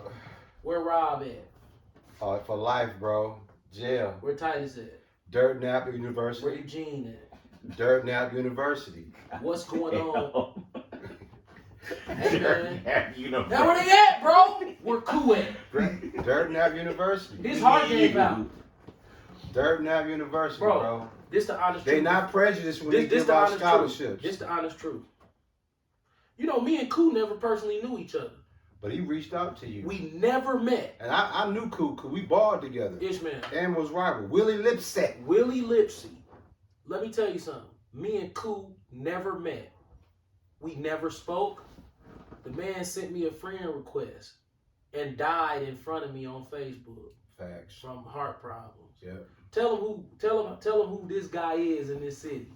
Where Rob at? For life, bro. Jail. Where Titus at? Dirt Nap University. Where Eugene at? Dirt Nap University. What's going on? Hey man. Now where they at, bro? Where Koo at? Dirt Nap University. His heart gave out. Dirt Nap University, bro. This the honest truth. They not prejudiced when they give out scholarships. This the honest truth. You know, me and Koo never personally knew each other. But he reached out to you. We never met. And I knew Koo because we balled together. Ishmael. And was rival. Willie Lipset. Willie Lipsy. Let me tell you something. Me and Koo never met. We never spoke. The man sent me a friend request and died in front of me on Facebook. Facts. From heart problems. Yeah. Tell him who this guy is in this city.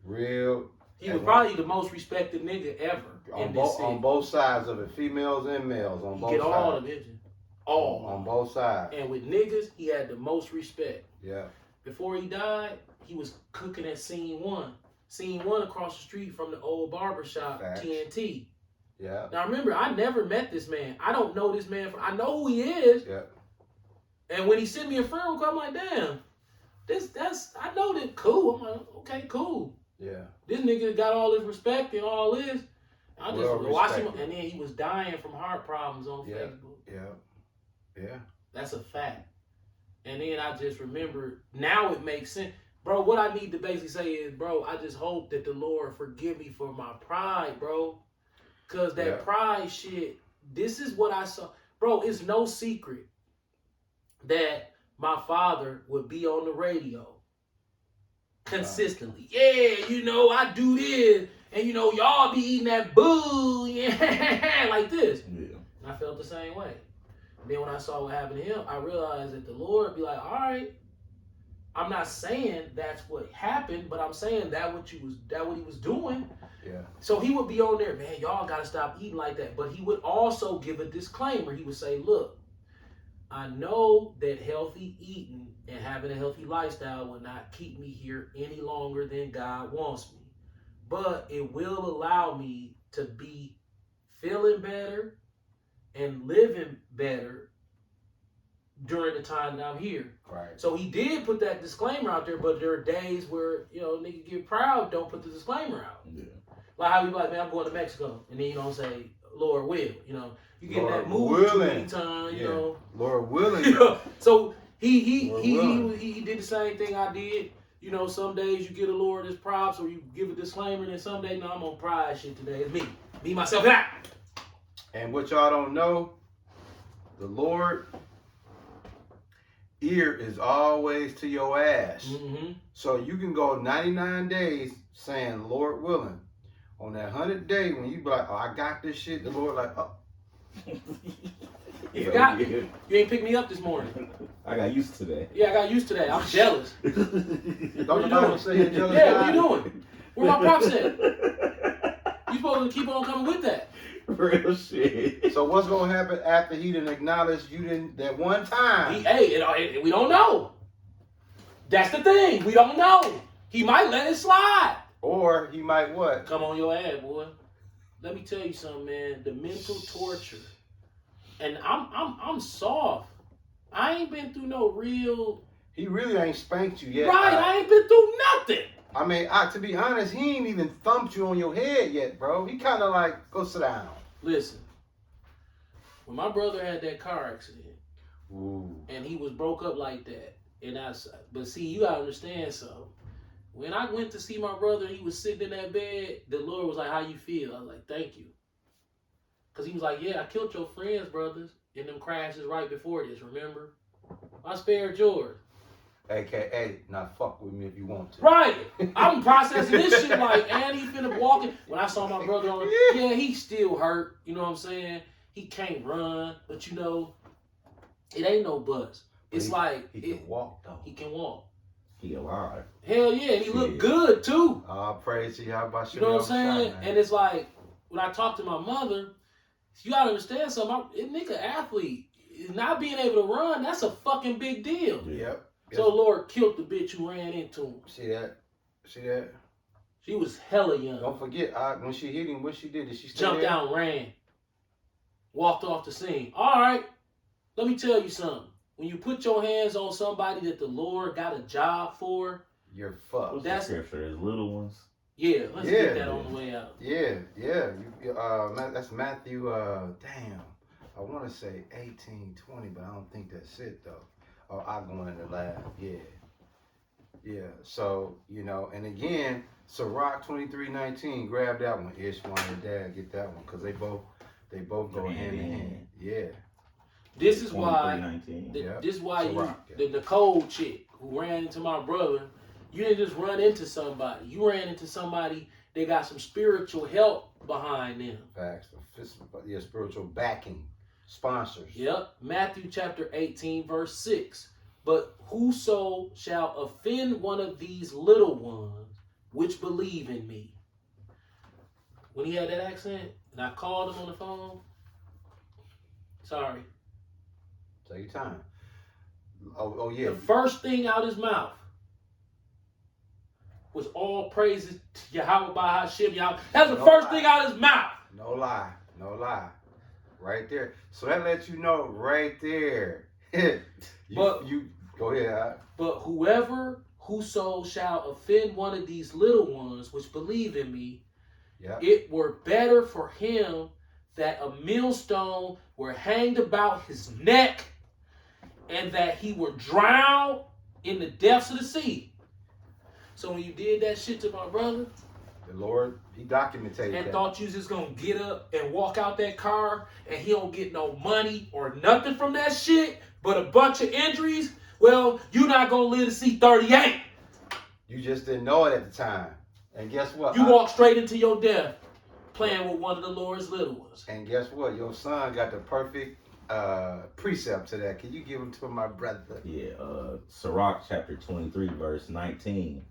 Real. He was probably the most respected nigga ever in this city. On both sides of it, females and males. On both sides. Get all the bitches. All. On both sides. And with niggas, he had the most respect. Yeah. Before he died, he was cooking at Scene 1. Scene 1 across the street from the old barbershop, Facts. TNT. Yeah. Now remember, I never met this man. I don't know this man. I know who he is. Yeah. And when he sent me a friend request, I'm like, damn, I know that cool. I'm like, okay, cool. Yeah. This nigga got all this respect and all this. I just watched him, and then he was dying from heart problems on Facebook. Yeah. That's a fact. And then I just remember, now it makes sense. Bro, what I need to basically say is, bro, I just hope that the Lord forgive me for my pride, bro. Because that pride shit, this is what I saw. Bro, it's no secret that my father would be on the radio consistently. Yeah, you know, I do this. And, you know, y'all be eating that boo. Yeah, like this. Yeah. And I felt the same way. And then when I saw what happened to him, I realized that the Lord be like, all right, I'm not saying that's what happened, but I'm saying that what he was doing. Yeah. So he would be on there, man, y'all got to stop eating like that. But he would also give a disclaimer. He would say, look, I know that healthy eating and having a healthy lifestyle will not keep me here any longer than God wants me. But it will allow me to be feeling better and living better during the time that I'm here. Right. So he did put that disclaimer out there, but there are days where, nigga get proud, don't put the disclaimer out. Yeah. Like how you like, man, I'm going to Mexico, and then you don't say, Lord will, you get Lord that mood too willing. many times, Yeah. Lord willing. So Lord willing. he did the same thing I did. Some days you give the Lord his props or you give a disclaimer, and then some days, no, I'm on pride shit today. It's me, myself, and I. And what y'all don't know, the Lord ear is always to your ass. Mm-hmm. So you can go 99 days saying, Lord willing. On that 100th day, when you be like, oh, I got this shit, the Lord like, oh. You forgot. You ain't picked me up this morning. I got used to that. Yeah, I got used to that. I'm jealous. Don't What the you Bible doing? say you're jealous? Yeah, guy? what you doing? Where my props at? You supposed to keep on coming with that. Real shit. So what's gonna happen after he didn't acknowledge you didn't that one time? We don't know. That's the thing. We don't know. He might let it slide. Or he might what? Come on your ass, boy. Let me tell you something, man. The mental torture. And I'm soft. I ain't been through no real. He really ain't spanked you yet. Right, I ain't been through nothing. I mean, to be honest, he ain't even thumped you on your head yet, bro. He kind of like, go sit down. Listen, when my brother had that car accident, Ooh. and he was broke up like that, but see, you gotta understand something. When I went to see my brother, he was sitting in that bed. The Lord was like, "How you feel?" I was like, "Thank you," because he was like, "Yeah, I killed your friends, brothers, in them crashes right before this. Remember, I spared yours." AKA, not fuck with me if you want to. Right. I'm processing this shit like, and he finna walking. When I saw my brother on, yeah, he still hurt. You know what I'm saying? He can't run, but it ain't no buzz. It's He can walk though. He can walk. He alive. Hell yeah, and he look Yeah. good too. Praise to you. How about You know what I'm saying? And it's like, when I talk to my mother, you gotta understand something. Nigga athlete, not being able to run, that's a fucking big deal. Yep. So Lord killed the bitch who ran into him. See that? See that? She was hella young. Don't forget, when she hit him, what she did? Did she stay Jumped there? down, ran, walked off the scene. All right, let me tell you something. When you put your hands on somebody that the Lord got a job for, You're fucked. Well, that's- scripture is little ones. yeah, let's Yeah. get that on the way out. Yeah. That's Matthew. Damn. I want to say 18:20, but I don't think that's it though. Oh, I'm going in the lab. Yeah. So and again, Sirach 23:19. Grab that one. Ishwan and Dad, get that one because they both go hand in hand. Yeah. This is why. 23:19. This is why Ciroc, yeah. the Nicole chick who ran into my brother, you didn't just run into somebody. You ran into somebody that got some spiritual help behind them. Facts. Yeah, spiritual backing, sponsors. Yep. Matthew chapter 18, verse 6. But whoso shall offend one of these little ones which believe in me. When he had that accent, and I called him on the phone, sorry. Take your time. Oh yeah. The first thing out his mouth was all praises to Yahweh by Hashem Yahweh. That's the No first lie. thing out his mouth. No lie. Right there. So that lets you know right there. you go ahead. But whoso shall offend one of these little ones which believe in me, Yeah. it were better for him that a millstone were hanged about his neck and that he were drowned in the depths of the sea. So when you did that shit to my brother, The Lord, He documented and that. thought you was just gonna get up and walk out that car and he don't get no money or nothing from that shit but a bunch of injuries, well, you not gonna live to see 38. You just didn't know it at the time. And guess what? You walk straight into your death playing with one of the Lord's little ones. And guess what? Your son got the perfect precept to that. Can you give him to my brother? Yeah, Sirach chapter 23, verse 19.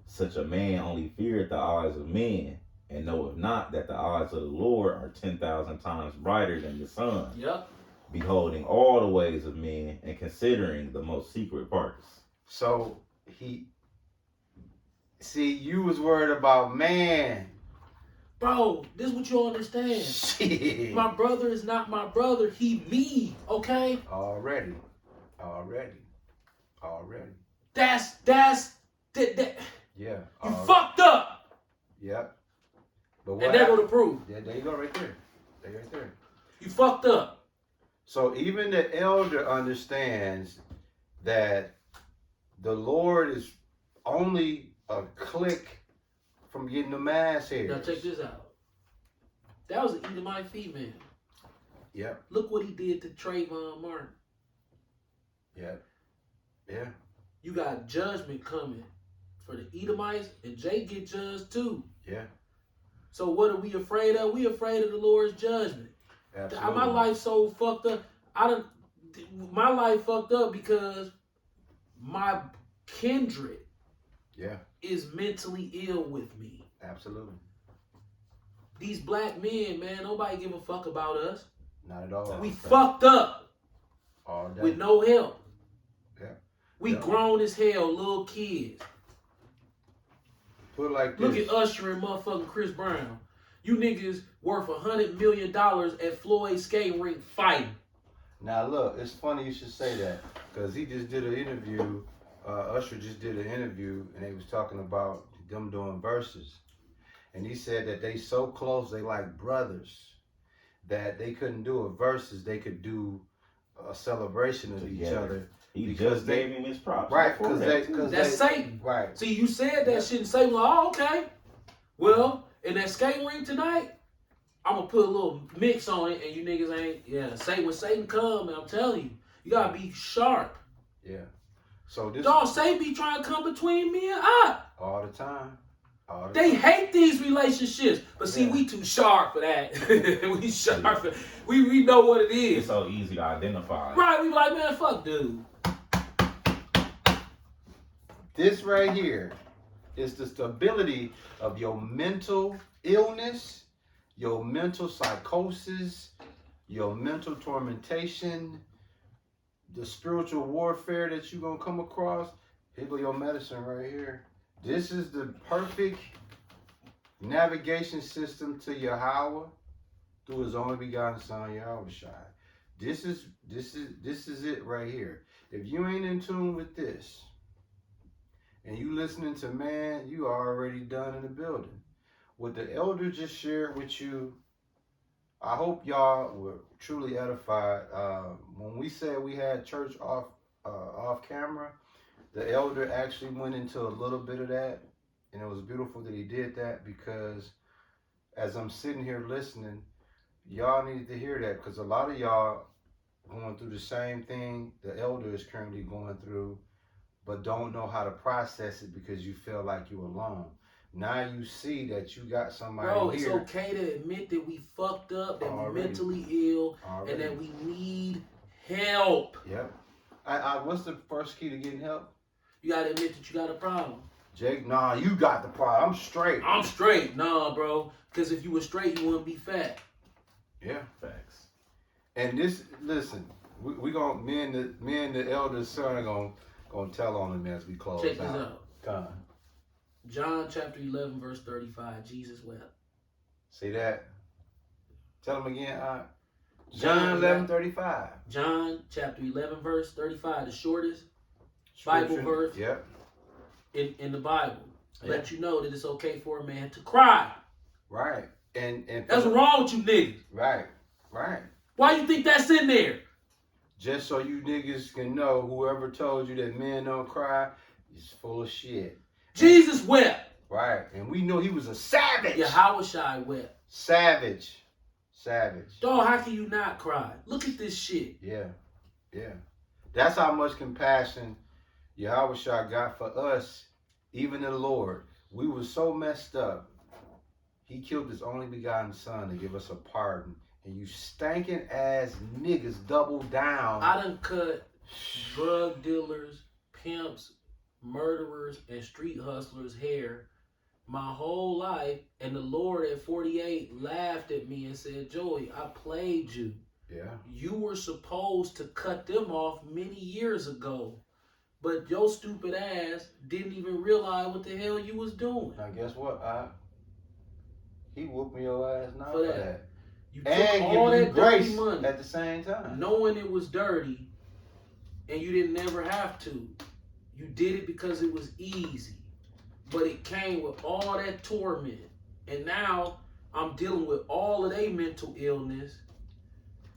Such a man only feareth the eyes of men, and knoweth not that the eyes of the Lord are 10,000 times brighter than the sun, Yep. beholding all the ways of men, and considering the most secret parts. So you was worried about man, Bro, this is what you understand. Shit. My brother is not my brother. He me, okay? Already. That's that. Yeah. You fucked up. Yep. But what And there go happened? the proof. Yeah, there you go right there. You fucked up. So even the elder understands that the Lord is only a click from getting the mass hairs. Now check this out. That was an Edomite female. Yep. Look what he did to Trayvon Martin. Yep. Yeah. You got judgment coming for the Edomites, and Jay get judged too. Yeah. So what are we afraid of? We afraid of the Lord's judgment. Absolutely. My life so fucked up. My life fucked up because my kindred is mentally ill with me. Absolutely. These black men, man, nobody give a fuck about us. Not at all. We fucked up all day with no help. Yeah. We grown as hell, little kids. Put it like this. Look at Usher and motherfucking Chris Brown. You niggas worth $100 million at Floyd's skating rink fighting. Now look, it's funny you should say that because he just did an interview. Usher just did an interview, and they was talking about them doing verses, and he said that they so close, they like brothers, that they couldn't do a verses, they could do a celebration of each other. He just gave him his props. Right, because that's Satan. Right. See, you said that shit, and Satan like, oh, okay. Well, in that skating ring tonight, I'm gonna put a little mix on it, and you niggas ain't. Say when Satan come, and I'm telling you, you gotta be sharp. Yeah. So this. Dog, Satan be trying to come between me and I. All the time. They hate these relationships, but see, we too sharp for that. We sharp. We know what it is. It's so easy to identify. Right? We be like, man, fuck, dude. This right here is the stability of your mental illness, your mental psychosis, your mental tormentation, the spiritual warfare that you're going to come across. Here go your medicine right here. This is the perfect navigation system to Yahweh through his only begotten son, Yahweh Shai. This is it right here. If you ain't in tune with this, and you listening to man, you are already done in the building. What the elder just shared with you, I hope y'all were truly edified. When we said we had church off camera, the elder actually went into a little bit of that, and it was beautiful that he did that, because as I'm sitting here listening, y'all needed to hear that, because a lot of y'all going through the same thing the elder is currently going through, but don't know how to process it because you feel like you're alone. Now you see that you got somebody Bro, here. it's okay to admit that we fucked up, that we mentally ill, and that we need help. Yep. What's the first key to getting help? You gotta admit that you got a problem. Jake, nah, you got the problem. I'm straight. I'm straight. Nah, bro. Because if you were straight, you wouldn't be fat. Yeah. Facts. And this, listen, we gonna, me and the eldest son are gonna tell on him as we close Check this out. out. Come. John chapter 11, verse 35. Jesus wept. See that? Tell him again. John 11:35. John chapter 11, verse 35. The shortest Bible verse Yep. in the Bible. Let you know that it's okay for a man to cry. Right. And that's what's wrong with you niggas. Right. Why you think that's in there? Just so you niggas can know, whoever told you that men don't cry is full of shit. Jesus wept. Right. And we know he was a savage. Yahweh Shai wept. Savage. Dog, how can you not cry? Look at this shit. Yeah. That's how much compassion Yahweh Shai got for us, even the Lord. We were so messed up. He killed his only begotten son to give us a pardon. And you stankin' ass niggas double down. I done cut drug dealers, pimps, murderers, and street hustlers' hair my whole life, and the Lord at 48 laughed at me and said, Joey, I played you. Yeah. You were supposed to cut them off many years ago, but your stupid ass didn't even realize what the hell you was doing. Now guess what? He whooping your ass now For for that. that. You took And all give you that dirty grace money, at the same time. knowing it was dirty, and you didn't never have to. You did it because it was easy. But it came with all that torment. And now I'm dealing with all of their mental illness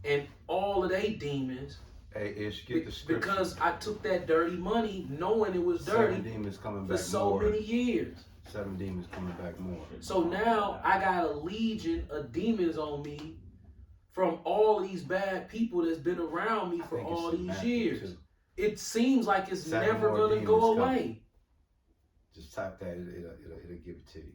and all of their demons. Hey, Ish, get the scripture. Because I took that dirty money knowing it was dirty 7 demons coming for back so more. many years. 7 demons coming back more. So now I got a legion of demons on me from all these bad people that's been around me for all these years. Too. It seems like it's 7 never more gonna demons go coming. away. Just type that, it'll give it to you.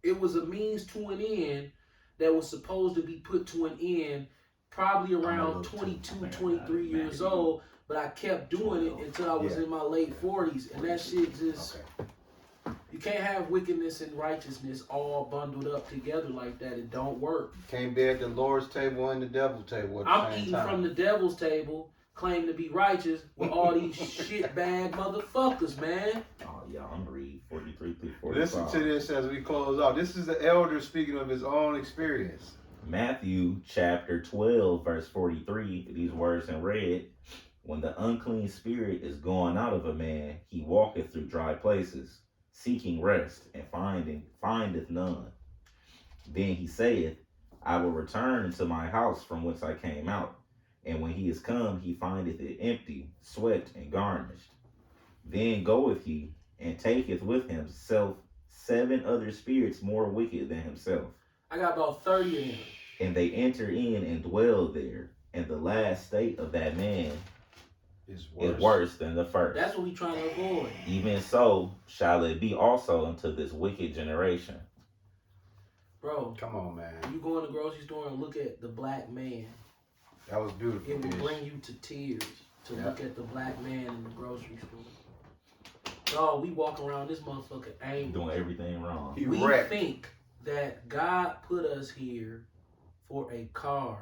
It was a means to an end that was supposed to be put to an end probably around 22, 23 years old, but I kept doing it until I was in my late 40s, and that shit just, you can't have wickedness and righteousness all bundled up together like that. It don't work. Can't be at the Lord's table and the devil's table at the I'm same eating time. from the devil's table, claim to be righteous with all these shitbag motherfuckers, man. Oh, yeah, I'm gonna read 43 through 45. Listen to this as we close off. This is the elder speaking of his own experience. Matthew chapter 12, verse 43, these words in red. When the unclean spirit is gone out of a man, he walketh through dry places, seeking rest, and findeth none. Then he saith, I will return into my house from whence I came out. And when he is come, he findeth it empty, swept, and garnished. Then goeth he, and taketh with himself 7 other spirits more wicked than himself. I got about 30 of them. And they enter in and dwell there. And the last state of that man Is is worse than the first. That's what we trying to avoid. Even so shall it be also unto this wicked generation. Bro, Come on, man. you go in the grocery store and look at the black man. That was beautiful. It will Ish. bring you to tears to look at the black man in the grocery store. Dog, we walk around this motherfucker angry. Doing everything wrong. He We wrecked. think that God put us here for a car.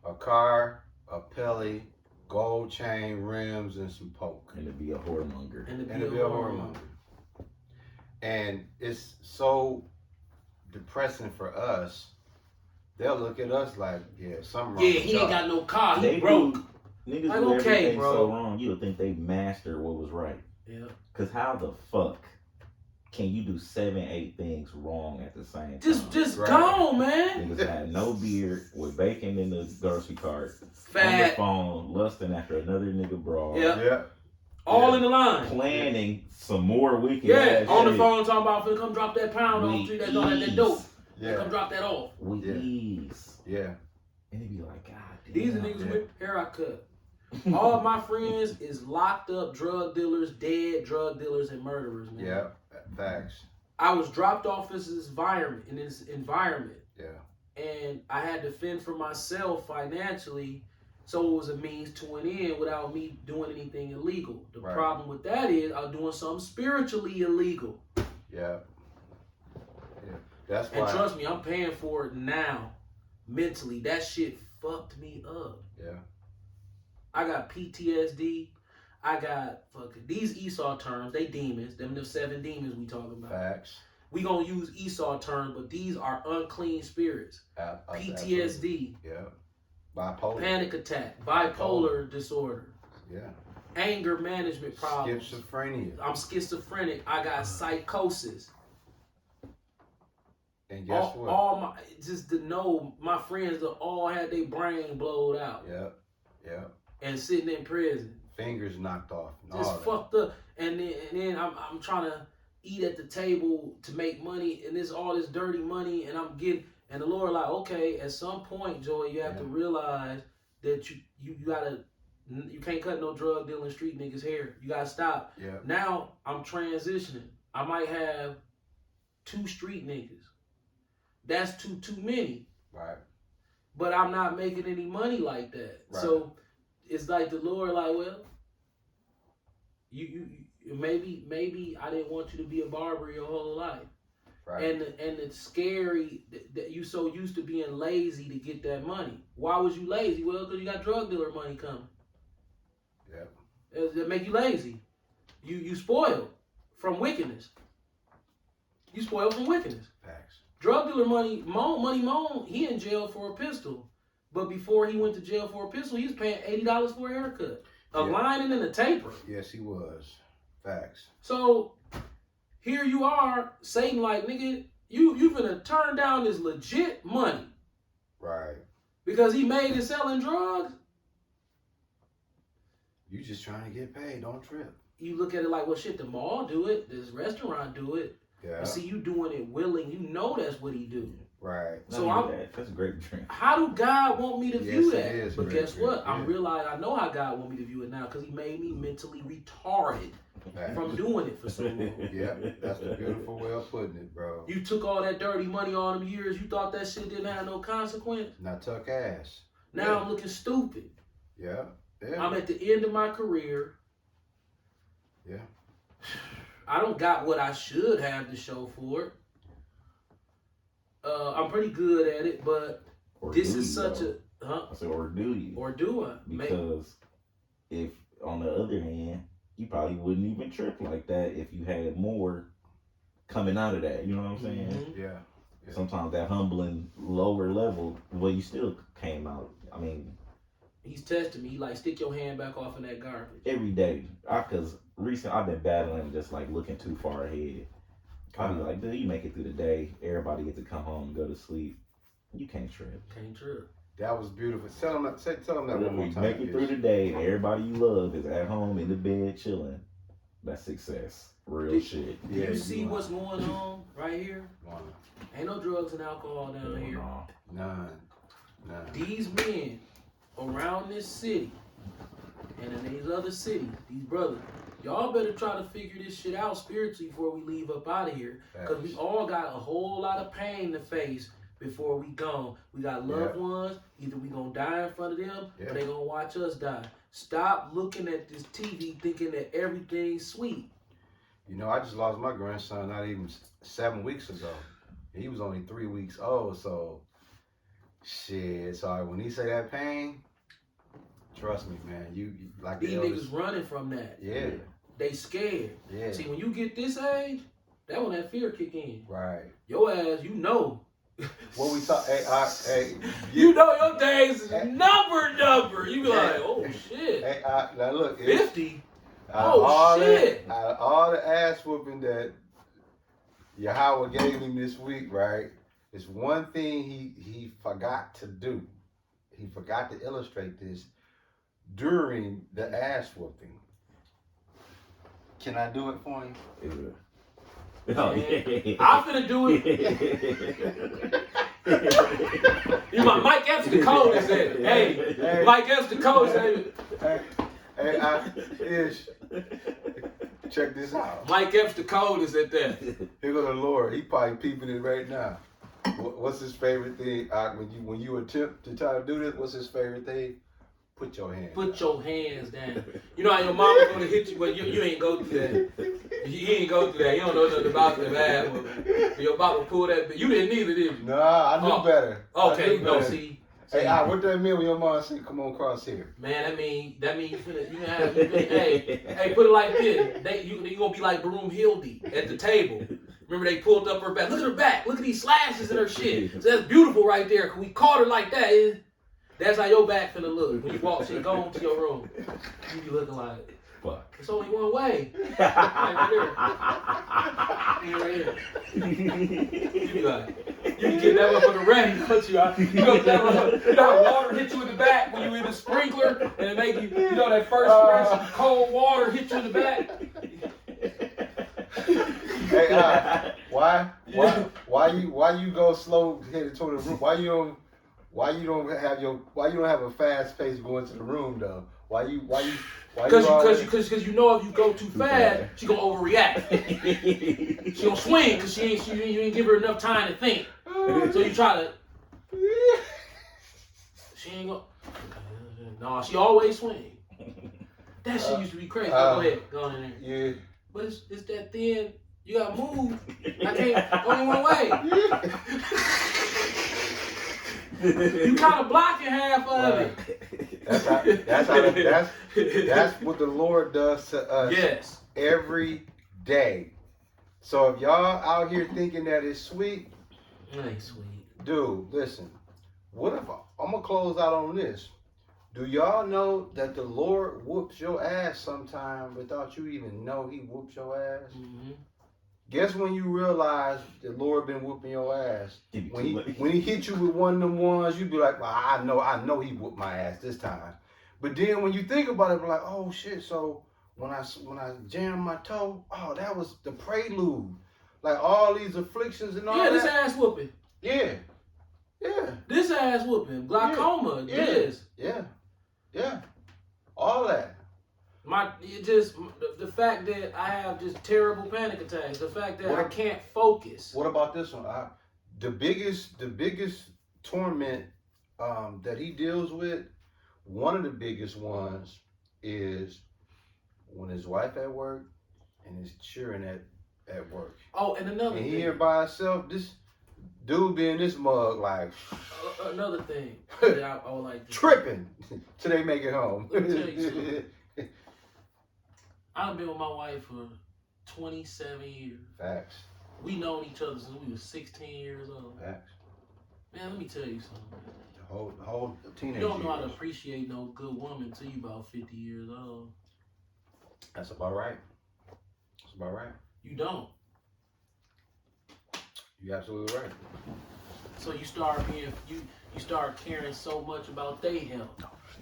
A car, a pelly, gold chain, rims, and some poke. And to be a whoremonger. And to And be to a be a whoremonger. whoremonger. And it's so depressing for us. They'll look at us like, yeah, something wrong. Yeah, with he ain't y'all. got no car. He They broke. do, niggas Like, do okay, everything bro. so wrong, you would think they mastered what was right. Yeah. Because how the fuck can you do 7, 8 things wrong at the same time? Just Right. gone, man. Niggas had no beard, with bacon in the grocery cart, on the Fat. phone, lusting after another nigga broad, Yeah. Yeah. All Yeah. in the line. planning some more wicked Yeah, ass on the shit. phone talking about, finna come drop that pound on the street that don't have that dope. Yeah. Come drop that off. With Yeah. ease. Yeah. And they be like, God damn. These are niggas yeah. with hair I cut. All of my friends is locked up drug dealers, dead drug dealers, and murderers, man. Yeah. Facts. I was dropped off in this environment, Yeah. and I had to fend for myself financially, so it was a means to an end without me doing anything illegal. The Right. problem with that is I was doing something spiritually illegal. Yeah. Yeah. That's And why. trust me, I'm paying for it now. Mentally, that shit fucked me up. Yeah. I got PTSD. I got fucking these Esau terms. They demons. Them the 7 demons we talking about. Facts. We gonna use Esau terms, but these are unclean spirits. PTSD, Yeah. Bipolar. panic attack, bipolar disorder, Yeah. anger management problems. Schizophrenia. I'm schizophrenic. I got psychosis. And guess what? All my just to know my friends that all had their brain blowed out Yeah. Yeah. and sitting in prison. Fingers knocked off. And Just all that. fucked up. And then I'm trying to eat at the table to make money, and this all this dirty money, and I'm getting, and the Lord like, okay, at some point, Joey, you have to realize that you gotta, you can't cut no drug dealing street niggas hair. You gotta stop. Yeah. Now I'm transitioning. I might have 2 street niggas. That's too many. Right. But I'm not making any money like that. Right. So it's like the Lord, like, well, you maybe I didn't want you to be a barber your whole life. Right. And it's scary that you so used to being lazy to get that money. Why was you lazy? Well, because you got drug dealer money coming. Yeah. That make you lazy. You spoiled from wickedness. You spoiled from wickedness. Facts. Drug dealer Money Moan, he in jail for a pistol. But before he went to jail for a pistol, he was paying $80 for a haircut, a lining and a taper. Yes, he was. Facts. So here you are, Satan like, nigga, you finna turn down this legit money Right. because he made it selling drugs. You just trying to get paid. Don't trip. You look at it like, well, shit, the mall do it, this restaurant do it. Yeah. But see, you doing it willing. You know that's what he do. Right. So that's a great drink. how do God want me to view Yes, it that? is But great guess drink, what? I'm yeah. realizing I know how God want me to view it now because he made me mentally retarded Facts. from doing it for so long. Yeah, that's a beautiful way of putting it, bro. You took all that dirty money all them years. You thought that shit didn't have no consequence. Now tuck ass. Now Yeah. I'm looking stupid. Yeah. Yeah. I'm at the end of my career. Yeah. I don't got what I should have to show for it. I'm pretty good at it, but Or this do is you, such though? a I said, or do you? or do I? Because if, on the other hand, you probably wouldn't even trip like that if you had more coming out of that. You know what I'm saying? Mhm. Yeah. Yeah. Sometimes that humbling lower level, well, you still came out. I mean, He's testing me. He like, stick your hand back off in that garbage. every day. Because recently I've been battling just like looking too far ahead. I'll be like, dude, you make it through the day. Everybody get to come home and go to sleep. You can't trip. Can't trip. That was beautiful. Tell him that one more You time. make it through the day and everybody you love is at home in the bed chilling. That's success. Real shit. Do Yeah, you see you what's going on right here? One. Ain't no drugs and alcohol down here. No. None. These men around this city and in these other cities, these brothers, y'all better try to figure this shit out spiritually before we leave up out of here. Because we all got a whole lot of pain to face before we gone. We got loved ones, either we gonna die in front of them or they gonna watch us die. Stop looking at this TV thinking that everything's sweet. You know, I just lost my grandson not even 7 weeks ago. He was only 3 weeks old, so shit. So when he say that pain, trust me, man. You like These the elders. niggas running from that. Yeah, They scared. yeah. See, when you get this age, that when that fear kick in. Right. Your ass, you know. What we talk? Hey, You know your days is Hey. number. You be like, Hey. oh shit. Hey, now look. it's- 50? Out of Oh, all shit. Out of all the ass whooping that Yahweh gave him this week, right? It's one thing he forgot to do. He forgot to illustrate this during the ass whooping. Can I do it for him? Oh, yeah. I'm finna do it. Mike Epps the coldest at it. Hey, Mike Epps the coldest at it. Ish. Check this out. Mike Epps the coldest at that. Here go the Lord. He probably peeping it right now. What's his favorite thing? When you attempt to try to do this, what's his favorite thing? Put your hand. Put your hands down. You know how your mama gonna hit you, but you ain't go through that. You ain't go through that. You don't know nothing about the bad one. Your mama pulled that. You didn't either, did you? Nah, I knew better. Okay, I knew no, better. see. Hey, what that mean when your mom said, "Come on, cross here"? Man, that mean you hey, put it like this. You gonna be like Broomhilde at the table. Remember they pulled up her back. Look at her back. Look at these slashes in her shit. So that's beautiful right there. Cause we caught her like that. That's how your back finna look when you walk shit. Go on to your room. You be looking like, Fuck. it's only one way. Right here. You be like, you can get that motherfucker ready, don't you? You go to that motherfucker, you know how water hit you in the back when you in the sprinkler and it make you, you know that first splash of cold water hit you in the back? Hey, why you go slow headed toward the room? Why you don't have a fast pace going to the room though? Why you Because you know if you go too fast, she gonna overreact. She gonna swing because you ain't give her enough time to think. So you try to. She ain't gonna. No, she always swing. That shit used to be crazy. Go ahead, go on in there. Yeah. But it's that thin. You gotta move. I can't. Only one way. You kind of blocking half of it. That's what the Lord does to us Yes. every day. So if y'all out here thinking that it's sweet, It ain't sweet. dude, listen. What if I'm gonna close out on this? Do y'all know that the Lord whoops your ass sometime without you even know He whoops your ass? Mm-hmm. Guess when you realize the Lord been whooping your ass? Give you When too he much. when he hit you with one of them ones, you be like, well, I know He whooped my ass this time. But then when you think about it, be like, oh shit. So when I jammed my toe, oh, that was the prelude. Like all these afflictions and all Yeah, this that. ass whooping. Yeah, yeah, This ass whooping. Glaucoma. Yeah. This. yeah, all that. The fact that I have just terrible panic attacks. The fact that What I ab- can't focus. What about this one? The biggest torment that he deals with, one of the biggest ones is when his wife at work and his children at work. Oh, and another And he thing. here by himself, this dude be in this mug like Another thing that I would like to tripping till they make it home. Let me tell you something. I've been with my wife for 27 years. Facts. We known each other since we was 16 years old. Facts. Man, let me tell you something. The whole teenage You don't know how to years. appreciate no good woman until you about 50 years old. That's about right. That's about right. You don't. You're absolutely right. So you start start caring so much about their health.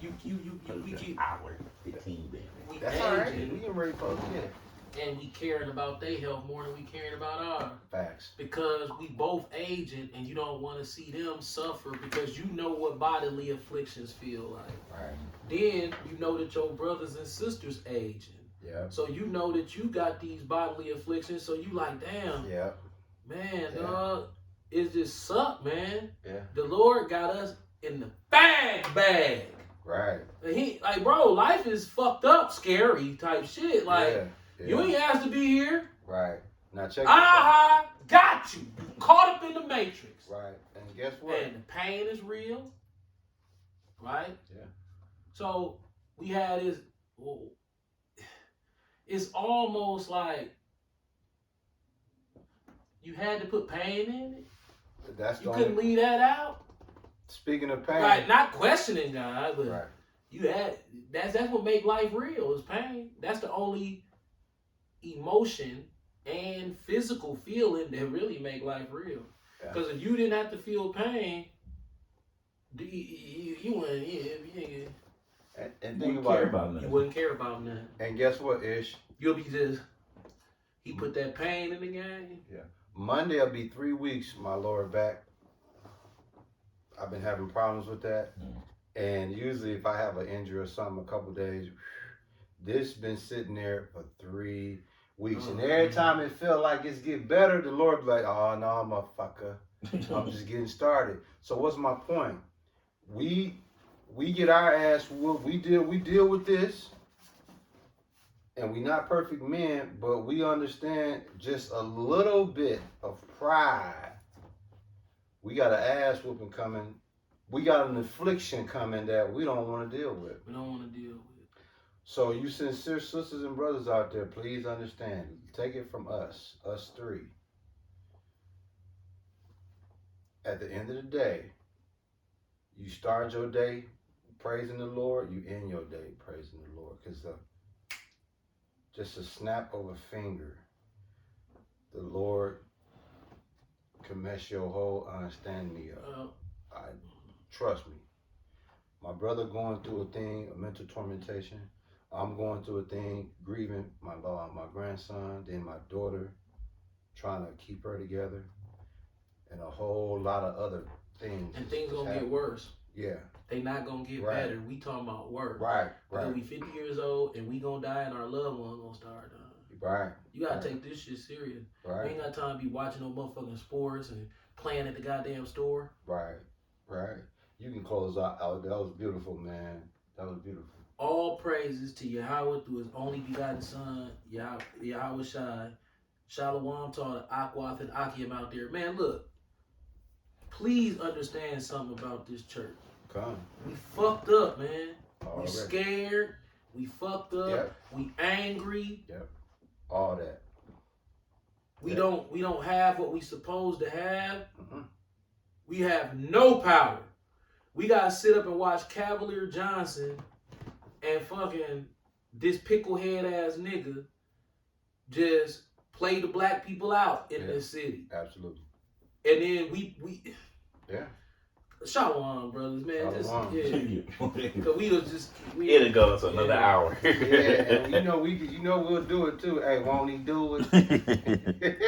We keep Hour 15 then. we That's all right. aging We getting ready for it. and we caring about their health more than we caring about ours. Facts. Because we both aging and you don't want to see them suffer because you know what bodily afflictions feel like. Right. Then you know that your brothers and sisters aging. Yeah. So you know that you got these bodily afflictions. So you like, damn, Yeah. man, Yeah. dog, it just suck, man. Yeah. The Lord got us in the bag. Right. And he like, bro, life is fucked up, scary type shit. Like, yeah. you ain't asked to be here. Right. Now check this out. Aha, got you. You caught up in the matrix. Right. And guess what? And the pain is real. Right? Yeah. So we had this, it's almost like you had to put pain in it. That's You the couldn't only, leave that out. speaking of pain. Right, not questioning God, but Right. you had that's what make life real is pain. That's the only emotion and physical feeling that really make life real. Yeah. Because if you didn't have to feel pain, you wouldn't. And You think wouldn't about care it. about You nothing. wouldn't care about nothing. And guess what, Ish? You'll be just. He put that pain in the game. Monday will be 3 weeks, my lower back. I've been having problems with that. And usually if I have an injury or something, a couple days, this been sitting there for 3 weeks. And every time it felt like it's getting better, the Lord be like, oh no, motherfucker. I'm just getting started. So what's my point? We get our ass whooped. We deal with this. And we not perfect men, but we understand just a little bit of pride. We got an ass whooping coming. We got an affliction coming that we don't want to deal with. We don't want to deal with it. So you sincere sisters and brothers out there, please understand. Take it from us three. At the end of the day, you start your day praising the Lord, you end your day praising the Lord. Because just a snap of a finger, the Lord can mess your whole understanding up. Trust me. My brother going through a thing, a mental tormentation. I'm going through a thing, grieving my grandson, then my daughter, trying to keep her together, and a whole lot of other things. And things gonna get worse. Yeah. They not gonna get Right. better. We talking about worse. Right. Because we 50 years old and we gonna die and our loved one gonna start dying. Right. You gotta Right. take this shit serious. You Right. ain't got time to be watching no motherfucking sports and playing at the goddamn store. Right. Right. You can close out. Oh, that was beautiful, man. That was beautiful. All praises to Yahweh through his only begotten son, Yahweh Shai. Shalom to all the Akwath and Akim out there. Man, look. Please understand something about this church. Come. We fucked up, man. Already. We scared. We fucked up. Yep. We angry. All that. We don't have what we supposed to have. Mhm. We have no power. We gotta sit up and watch Cavalier Johnson and fucking this picklehead ass nigga just play the black people out in this city. Absolutely. And then we Yeah. Shalom, brothers, man. Shalom. Just cause we It'll go to another hour. Yeah, and you know we'll do it too. Hey, won't he do it?